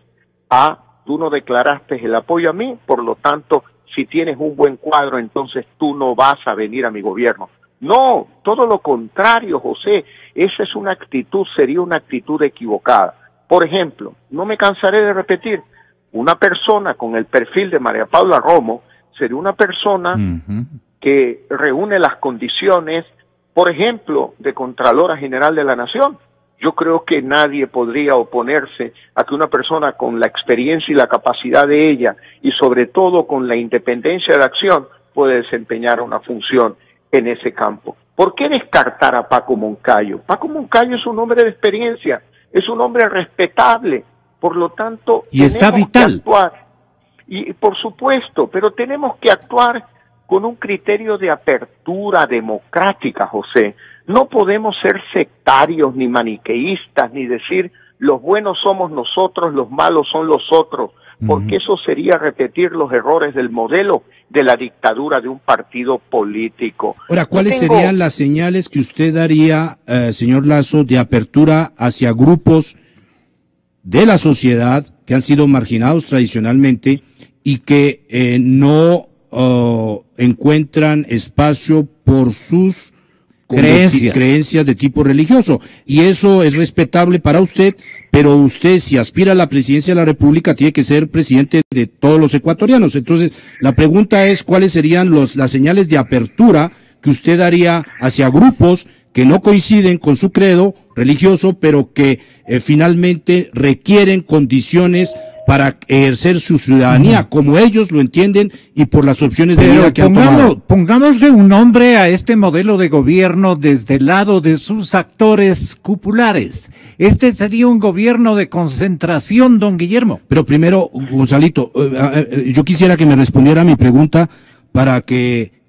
Tú no declaraste el apoyo a mí, por lo tanto, si tienes un buen cuadro, entonces tú no vas a venir a mi gobierno. No, todo lo contrario, José. Esa es una actitud, sería una actitud equivocada. Por ejemplo, no me cansaré de repetir, una persona con el perfil de María Paula Romo sería una persona que reúne las condiciones, por ejemplo, de Contralora General de la Nación. Yo creo que nadie podría oponerse a que una persona con la experiencia y la capacidad de ella, y sobre todo con la independencia de acción, puede desempeñar una función en ese campo. ¿Por qué descartar a Paco Moncayo? Paco Moncayo es un hombre de experiencia, es un hombre respetable, por lo tanto, y está vital. Actuar. Y por supuesto, pero tenemos que actuar con un criterio de apertura democrática, José. No podemos ser sectarios ni maniqueístas, ni decir los buenos somos nosotros, los malos son los otros, porque eso sería repetir los errores del modelo de la dictadura de un partido político. Ahora, ¿cuáles serían las señales que usted daría, señor Lasso, de apertura hacia grupos de la sociedad que han sido marginados tradicionalmente y que no encuentran espacio por sus creencias de tipo religioso? Y eso es respetable para usted, pero usted, si aspira a la presidencia de la República, tiene que ser presidente de todos los ecuatorianos. Entonces, la pregunta es, ¿cuáles serían las señales de apertura que usted daría hacia grupos que no coinciden con su credo religioso, pero que finalmente requieren condiciones para ejercer su ciudadanía, como ellos lo entienden y por las opciones de vida que han tomado? Pongámosle un nombre a este modelo de gobierno desde el lado de sus actores cupulares. Este sería un gobierno de concentración, don Guillermo. Pero primero, Gonzalito, yo quisiera que me respondiera a mi pregunta para que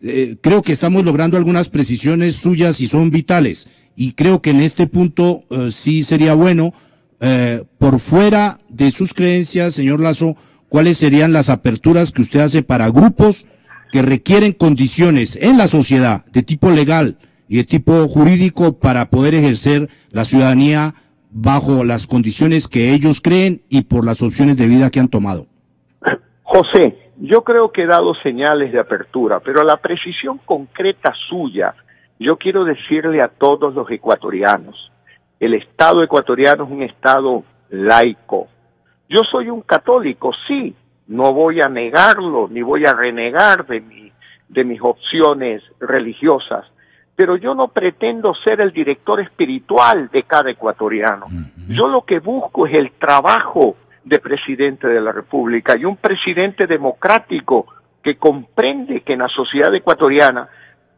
creo que estamos logrando algunas precisiones suyas y son vitales. Y creo que en este punto sí sería bueno, por fuera de sus creencias, señor Lasso, ¿cuáles serían las aperturas que usted hace para grupos que requieren condiciones en la sociedad de tipo legal y de tipo jurídico para poder ejercer la ciudadanía bajo las condiciones que ellos creen y por las opciones de vida que han tomado? José, yo creo que he dado señales de apertura, pero a la precisión concreta suya, yo quiero decirle a todos los ecuatorianos, el Estado ecuatoriano es un Estado laico. Yo soy un católico, sí, no voy a negarlo, ni voy a renegar de mis opciones religiosas, pero yo no pretendo ser el director espiritual de cada ecuatoriano. Yo lo que busco es el trabajo de presidente de la República y un presidente democrático que comprende que en la sociedad ecuatoriana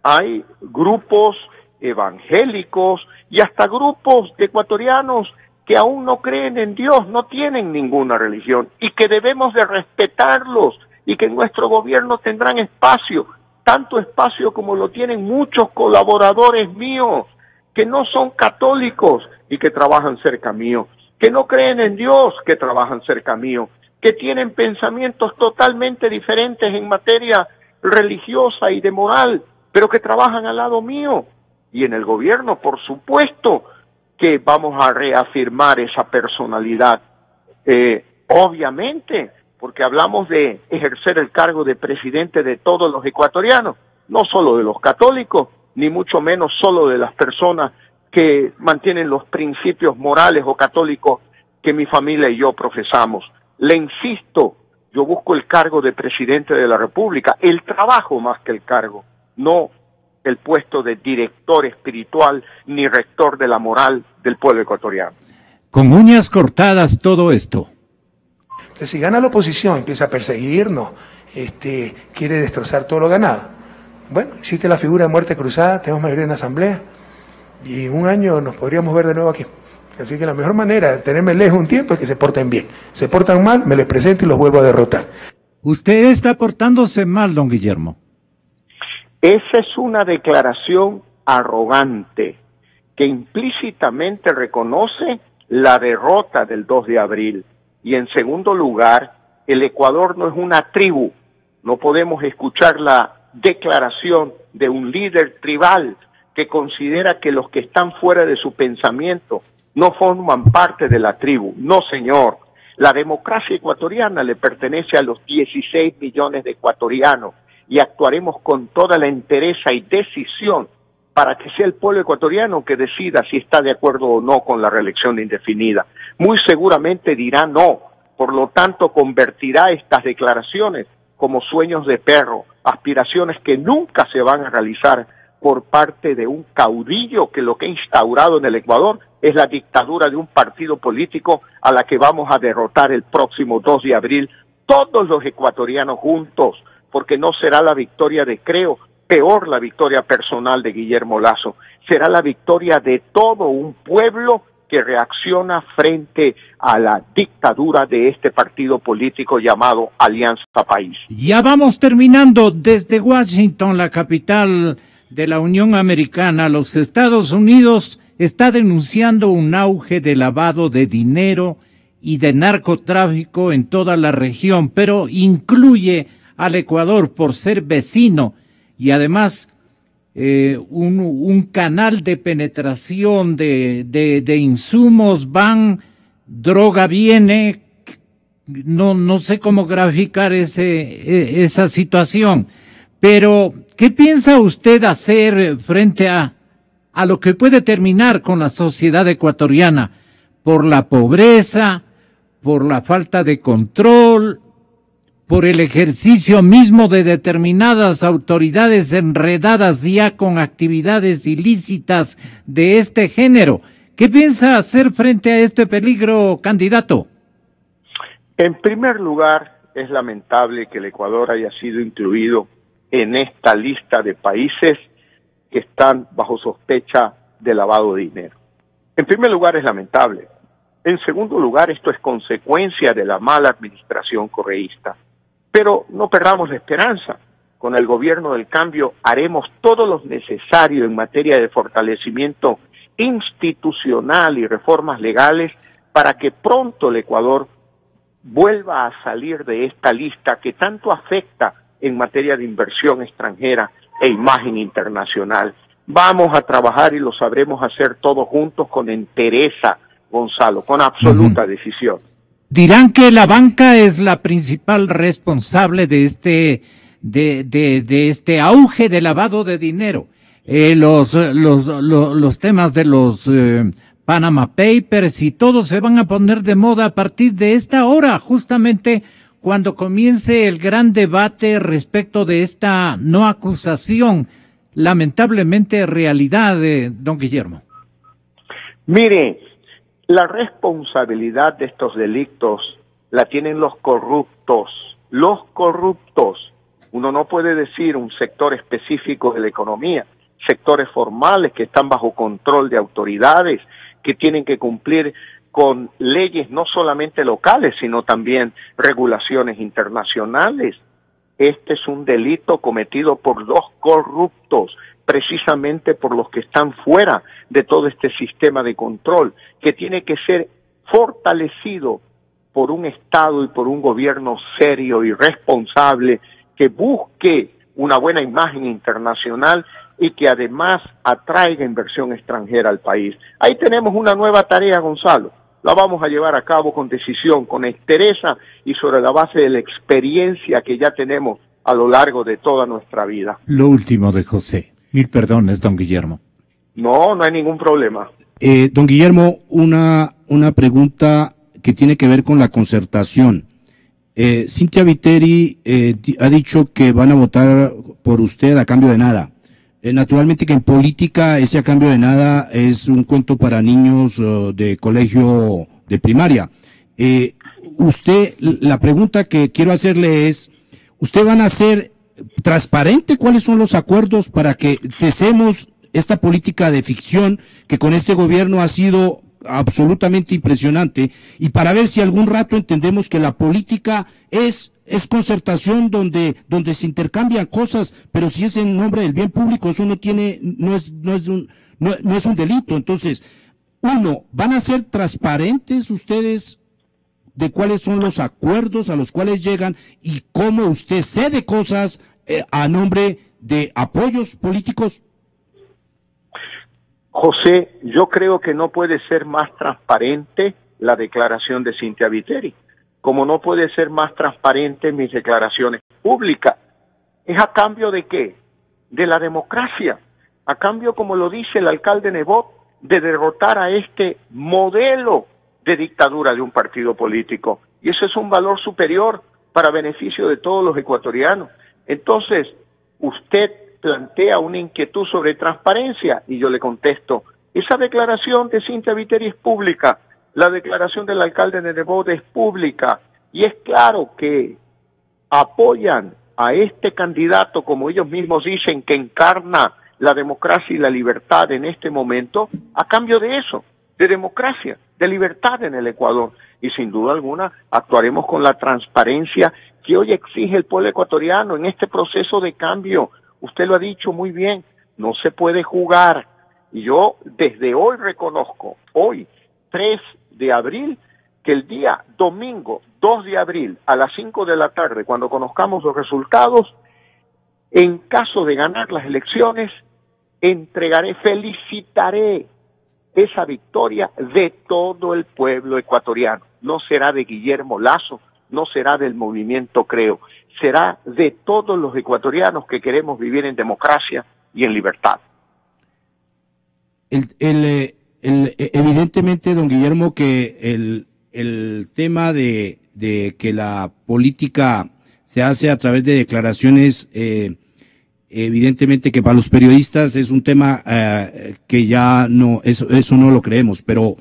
hay grupos evangélicos y hasta grupos de ecuatorianos que aún no creen en Dios, no tienen ninguna religión y que debemos de respetarlos y que en nuestro gobierno tendrán espacio, tanto espacio como lo tienen muchos colaboradores míos que no son católicos y que trabajan cerca mío, que no creen en Dios, que trabajan cerca mío, que tienen pensamientos totalmente diferentes en materia religiosa y de moral, pero que trabajan al lado mío. Y en el gobierno, por supuesto, que vamos a reafirmar esa personalidad. Obviamente, porque hablamos de ejercer el cargo de presidente de todos los ecuatorianos, no solo de los católicos, ni mucho menos solo de las personas que mantienen los principios morales o católicos que mi familia y yo profesamos. Le insisto, yo busco el cargo de presidente de la República, el trabajo más que el cargo, no el puesto de director espiritual ni rector de la moral del pueblo ecuatoriano. Con uñas cortadas todo esto. Entonces, si gana la oposición, empieza a perseguirnos, quiere destrozar todo lo ganado. Bueno, existe la figura de muerte cruzada, tenemos mayoría en la asamblea. y en un año nos podríamos ver de nuevo aquí. Así que la mejor manera de tenerme lejos un tiempo es que se porten bien. Se portan mal, me les presento y los vuelvo a derrotar. Usted está portándose mal, don Guillermo. Esa es una declaración arrogante que implícitamente reconoce la derrota del 2 de abril. Y en segundo lugar, el Ecuador no es una tribu. No podemos escuchar la declaración de un líder tribal que considera que los que están fuera de su pensamiento no forman parte de la tribu. No, señor. La democracia ecuatoriana le pertenece a los 16 millones de ecuatorianos y actuaremos con toda la entereza y decisión para que sea el pueblo ecuatoriano que decida si está de acuerdo o no con la reelección indefinida. Muy seguramente dirá no, por lo tanto convertirá estas declaraciones como sueños de perro, aspiraciones que nunca se van a realizar por parte de un caudillo que lo que ha instaurado en el Ecuador es la dictadura de un partido político a la que vamos a derrotar el próximo 2 de abril, todos los ecuatorianos juntos, porque no será la victoria de Creo, peor la victoria personal de Guillermo Lasso, será la victoria de todo un pueblo que reacciona frente a la dictadura de este partido político llamado Alianza País. Ya vamos terminando. Desde Washington, la capital de la Unión Americana, los Estados Unidos está denunciando un auge de lavado de dinero y de narcotráfico en toda la región, pero incluye al Ecuador por ser vecino y además un canal de penetración de insumos, droga viene, no sé cómo graficar esa situación, pero ¿qué piensa usted hacer frente a lo que puede terminar con la sociedad ecuatoriana por la pobreza, por la falta de control, por el ejercicio mismo de determinadas autoridades enredadas ya con actividades ilícitas de este género? ¿Qué piensa hacer frente a este peligro, candidato? En primer lugar, es lamentable que el Ecuador haya sido incluido en esta lista de países que están bajo sospecha de lavado de dinero. En primer lugar, es lamentable. En segundo lugar, esto es consecuencia de la mala administración correísta. Pero no perdamos la esperanza. Con el gobierno del cambio haremos todo lo necesario en materia de fortalecimiento institucional y reformas legales para que pronto el Ecuador vuelva a salir de esta lista que tanto afecta en materia de inversión extranjera e imagen internacional. Vamos a trabajar y lo sabremos hacer todos juntos con entereza, Gonzalo, con absoluta decisión. Dirán que la banca es la principal responsable de este auge de lavado de dinero. Los temas de los Panama Papers y todo se van a poner de moda a partir de esta hora, justamente cuando comience el gran debate respecto de esta no acusación, lamentablemente realidad de don Guillermo. Mire, la responsabilidad de estos delitos la tienen los corruptos. Los corruptos. Uno no puede decir un sector específico de la economía, sectores formales que están bajo control de autoridades, que tienen que cumplir con leyes no solamente locales, sino también regulaciones internacionales. Este es un delito cometido por los corruptos, precisamente por los que están fuera de todo este sistema de control, que tiene que ser fortalecido por un Estado y por un gobierno serio y responsable que busque una buena imagen internacional y que además atraiga inversión extranjera al país. Ahí tenemos una nueva tarea, Gonzalo. La vamos a llevar a cabo con decisión, con entereza y sobre la base de la experiencia que ya tenemos a lo largo de toda nuestra vida. Lo último de José. Mil perdones, don Guillermo. No hay ningún problema. Don Guillermo, una pregunta que tiene que ver con la concertación. Cintia Viteri ha dicho que van a votar por usted a cambio de nada. Naturalmente que en política ese a cambio de nada es un cuento para niños de colegio de primaria. La pregunta que quiero hacerle es, ¿usted van a hacer transparente cuáles son los acuerdos para que cesemos esta política de ficción que con este gobierno ha sido absolutamente impresionante, y para ver si algún rato entendemos que la política es concertación donde se intercambian cosas, pero si es en nombre del bien público, eso no es un delito. Entonces, ¿van a ser transparentes ustedes de cuáles son los acuerdos a los cuales llegan y cómo usted cede cosas a nombre de apoyos políticos? José, yo creo que no puede ser más transparente la declaración de Cynthia Viteri, como no puede ser más transparente mis declaraciones públicas. ¿Es a cambio de qué? De la democracia. A cambio, como lo dice el alcalde Nebot, de derrotar a este modelo de dictadura de un partido político. Y eso es un valor superior para beneficio de todos los ecuatorianos. Entonces, usted plantea una inquietud sobre transparencia y yo le contesto, esa declaración de Cynthia Viteri es pública, la declaración del alcalde de Nebot es pública, y es claro que apoyan a este candidato, como ellos mismos dicen, que encarna la democracia y la libertad en este momento, a cambio de eso, de democracia, de libertad en el Ecuador. Y sin duda alguna actuaremos con la transparencia que hoy exige el pueblo ecuatoriano en este proceso de cambio. Usted lo ha dicho muy bien, no se puede jugar. Y yo desde hoy reconozco, hoy 3 de abril, que el día domingo 2 de abril a las 5 de la tarde, cuando conozcamos los resultados, en caso de ganar las elecciones, felicitaré esa victoria de todo el pueblo ecuatoriano. No será de Guillermo Lasso, no será del movimiento Creo, será de todos los ecuatorianos que queremos vivir en democracia y en libertad. Evidentemente, don Guillermo, que el tema de que la política se hace a través de declaraciones, evidentemente que para los periodistas es un tema que ya no, eso no lo creemos, pero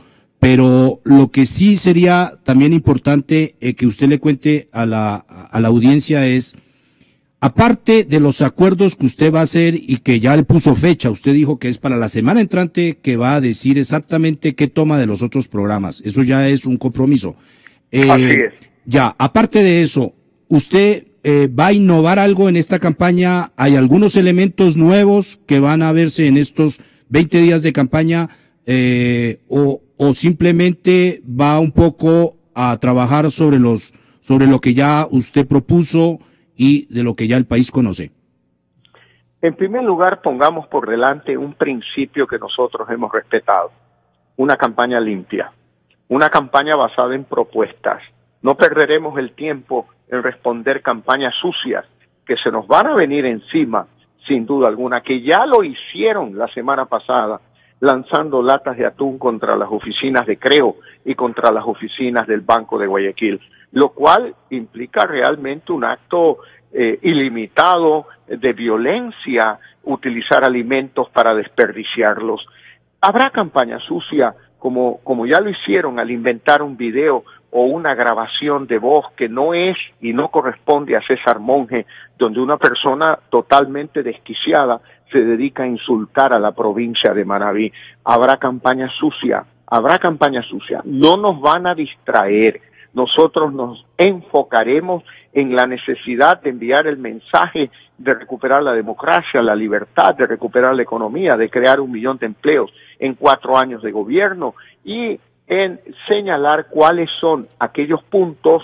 lo que sí sería también importante que usted le cuente a la audiencia es, aparte de los acuerdos que usted va a hacer y que ya le puso fecha, usted dijo que es para la semana entrante que va a decir exactamente qué toma de los otros programas. Eso ya es un compromiso. Así es. Ya, aparte de eso, ¿usted va a innovar algo en esta campaña? ¿Hay algunos elementos nuevos que van a verse en estos 20 días de campaña o simplemente va un poco a trabajar sobre lo que ya usted propuso y de lo que ya el país conoce? En primer lugar, pongamos por delante un principio que nosotros hemos respetado, una campaña limpia, una campaña basada en propuestas. No perderemos el tiempo en responder campañas sucias que se nos van a venir encima, sin duda alguna, que ya lo hicieron la semana pasada, lanzando latas de atún contra las oficinas de Creo y contra las oficinas del Banco de Guayaquil, lo cual implica realmente un acto ilimitado de violencia, utilizar alimentos para desperdiciarlos. Habrá campaña sucia, como ya lo hicieron al inventar un video o una grabación de voz que no es y no corresponde a César Monge, donde una persona totalmente desquiciada se dedica a insultar a la provincia de Manabí. Habrá campaña sucia, no nos van a distraer. Nosotros nos enfocaremos en la necesidad de enviar el mensaje de recuperar la democracia, la libertad, de recuperar la economía, de crear 1 millón de empleos en 4 años de gobierno y en señalar cuáles son aquellos puntos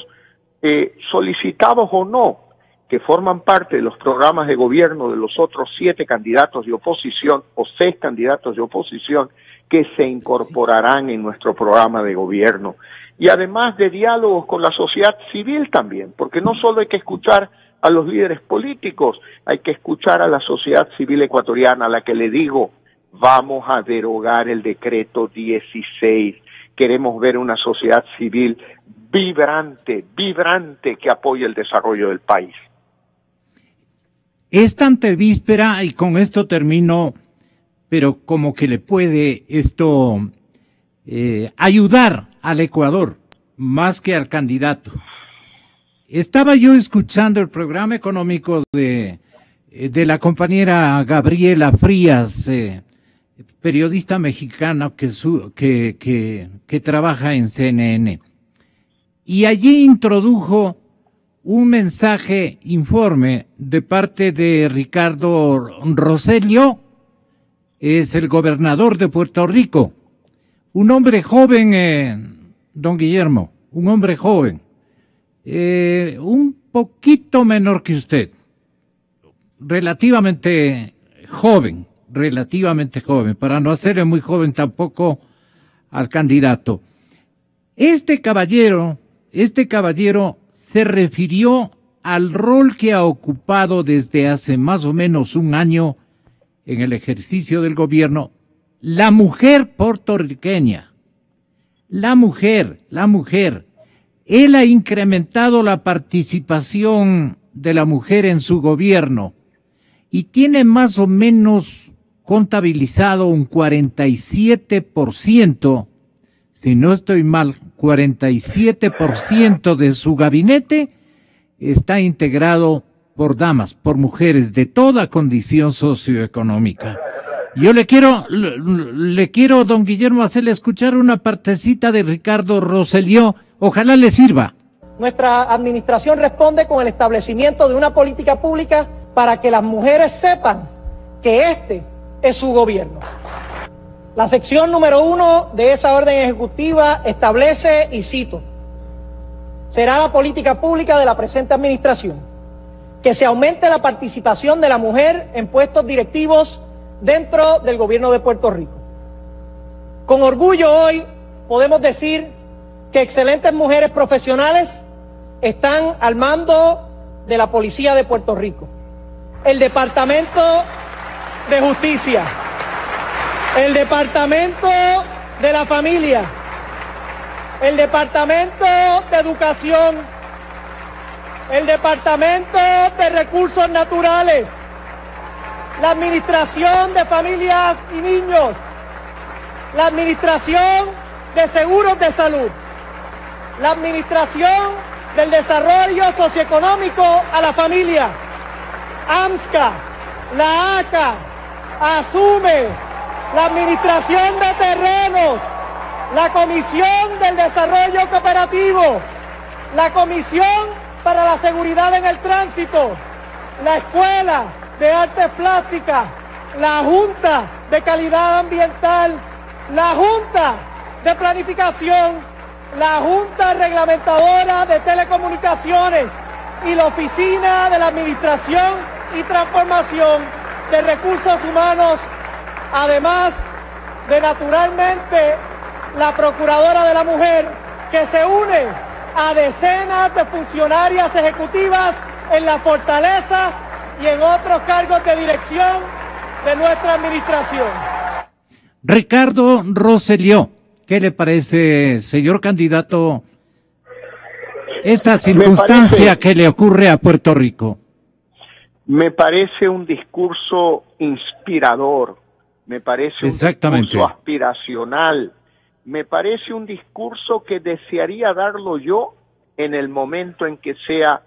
solicitados o no, que forman parte de los programas de gobierno de los otros 7 candidatos de oposición o 6 candidatos de oposición que se incorporarán en nuestro programa de gobierno. Y además de diálogos con la sociedad civil también, porque no solo hay que escuchar a los líderes políticos, hay que escuchar a la sociedad civil ecuatoriana, a la que le digo, vamos a derogar el decreto 16. Queremos ver una sociedad civil vibrante, que apoye el desarrollo del país. Esta antevíspera, y con esto termino, pero como que le puede esto ayudar al Ecuador, más que al candidato. Estaba yo escuchando el programa económico de la compañera Gabriela Frías periodista mexicano que trabaja en CNN. Y allí introdujo un mensaje informe de parte de Ricardo Rosselló, es el gobernador de Puerto Rico, un hombre joven, don Guillermo, un hombre joven, un poquito menor que usted, relativamente joven, para no hacerle muy joven tampoco al candidato. Este caballero se refirió al rol que ha ocupado desde hace más o menos un año en el ejercicio del gobierno la mujer puertorriqueña. La mujer. Él ha incrementado la participación de la mujer en su gobierno y tiene más o menos contabilizado un 47%, si no estoy mal, 47% de su gabinete está integrado por damas, por mujeres de toda condición socioeconómica. Yo le quiero, don Guillermo, hacerle escuchar una partecita de Ricardo Rosselló. Ojalá le sirva. Nuestra administración responde con el establecimiento de una política pública para que las mujeres sepan que este es su gobierno. La sección número 1 de esa orden ejecutiva establece, y cito, será la política pública de la presente administración que se aumente la participación de la mujer en puestos directivos dentro del gobierno de Puerto Rico. Con orgullo hoy podemos decir que excelentes mujeres profesionales están al mando de la Policía de Puerto Rico, el Departamento de Justicia, el Departamento de la Familia, el Departamento de Educación, el Departamento de Recursos Naturales, la Administración de Familias y Niños, la Administración de Seguros de Salud, la Administración del Desarrollo Socioeconómico a la Familia, AMSCA, la ACA, ASUME, la Administración de Terrenos, la Comisión del Desarrollo Cooperativo, la Comisión para la Seguridad en el Tránsito, la Escuela de Artes Plásticas, la Junta de Calidad Ambiental, la Junta de Planificación, la Junta Reglamentadora de Telecomunicaciones y la Oficina de la Administración y Transformación de Recursos Humanos, además de, naturalmente, la Procuradora de la Mujer, que se une a decenas de funcionarias ejecutivas en la Fortaleza y en otros cargos de dirección de nuestra administración. Ricardo Rosselló, ¿qué le parece, señor candidato, esta circunstancia que le ocurre a Puerto Rico? Me parece un discurso inspirador, me parece un discurso aspiracional, me parece un discurso que desearía darlo yo en el momento en que sea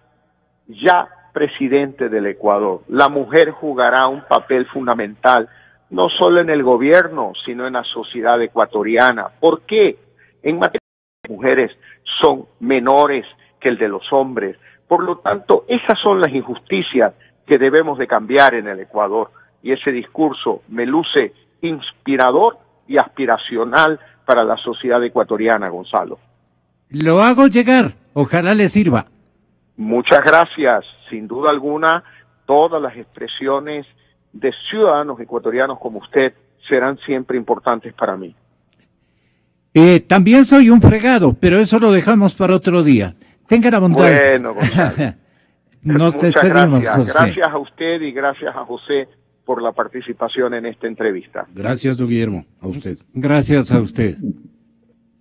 ya presidente del Ecuador. La mujer jugará un papel fundamental, no solo en el gobierno, sino en la sociedad ecuatoriana. ¿Por qué? En materia de mujeres son menores que el de los hombres. Por lo tanto, esas son las injusticias que debemos de cambiar en el Ecuador. Y ese discurso me luce inspirador y aspiracional para la sociedad ecuatoriana, Gonzalo. Lo hago llegar, ojalá le sirva. Muchas gracias. Sin duda alguna, todas las expresiones de ciudadanos ecuatorianos como usted serán siempre importantes para mí. También soy un fregado, pero eso lo dejamos para otro día. Tenga la bondad. Bueno, Gonzalo. Nos despedimos, gracias. José. Gracias a usted y gracias a José por la participación en esta entrevista. Gracias, don Guillermo, a usted. Gracias a usted.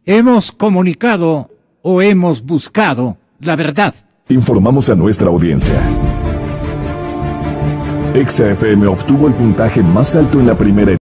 Hemos comunicado o hemos buscado la verdad. Informamos a nuestra audiencia. Exa FM obtuvo el puntaje más alto en la primera etapa.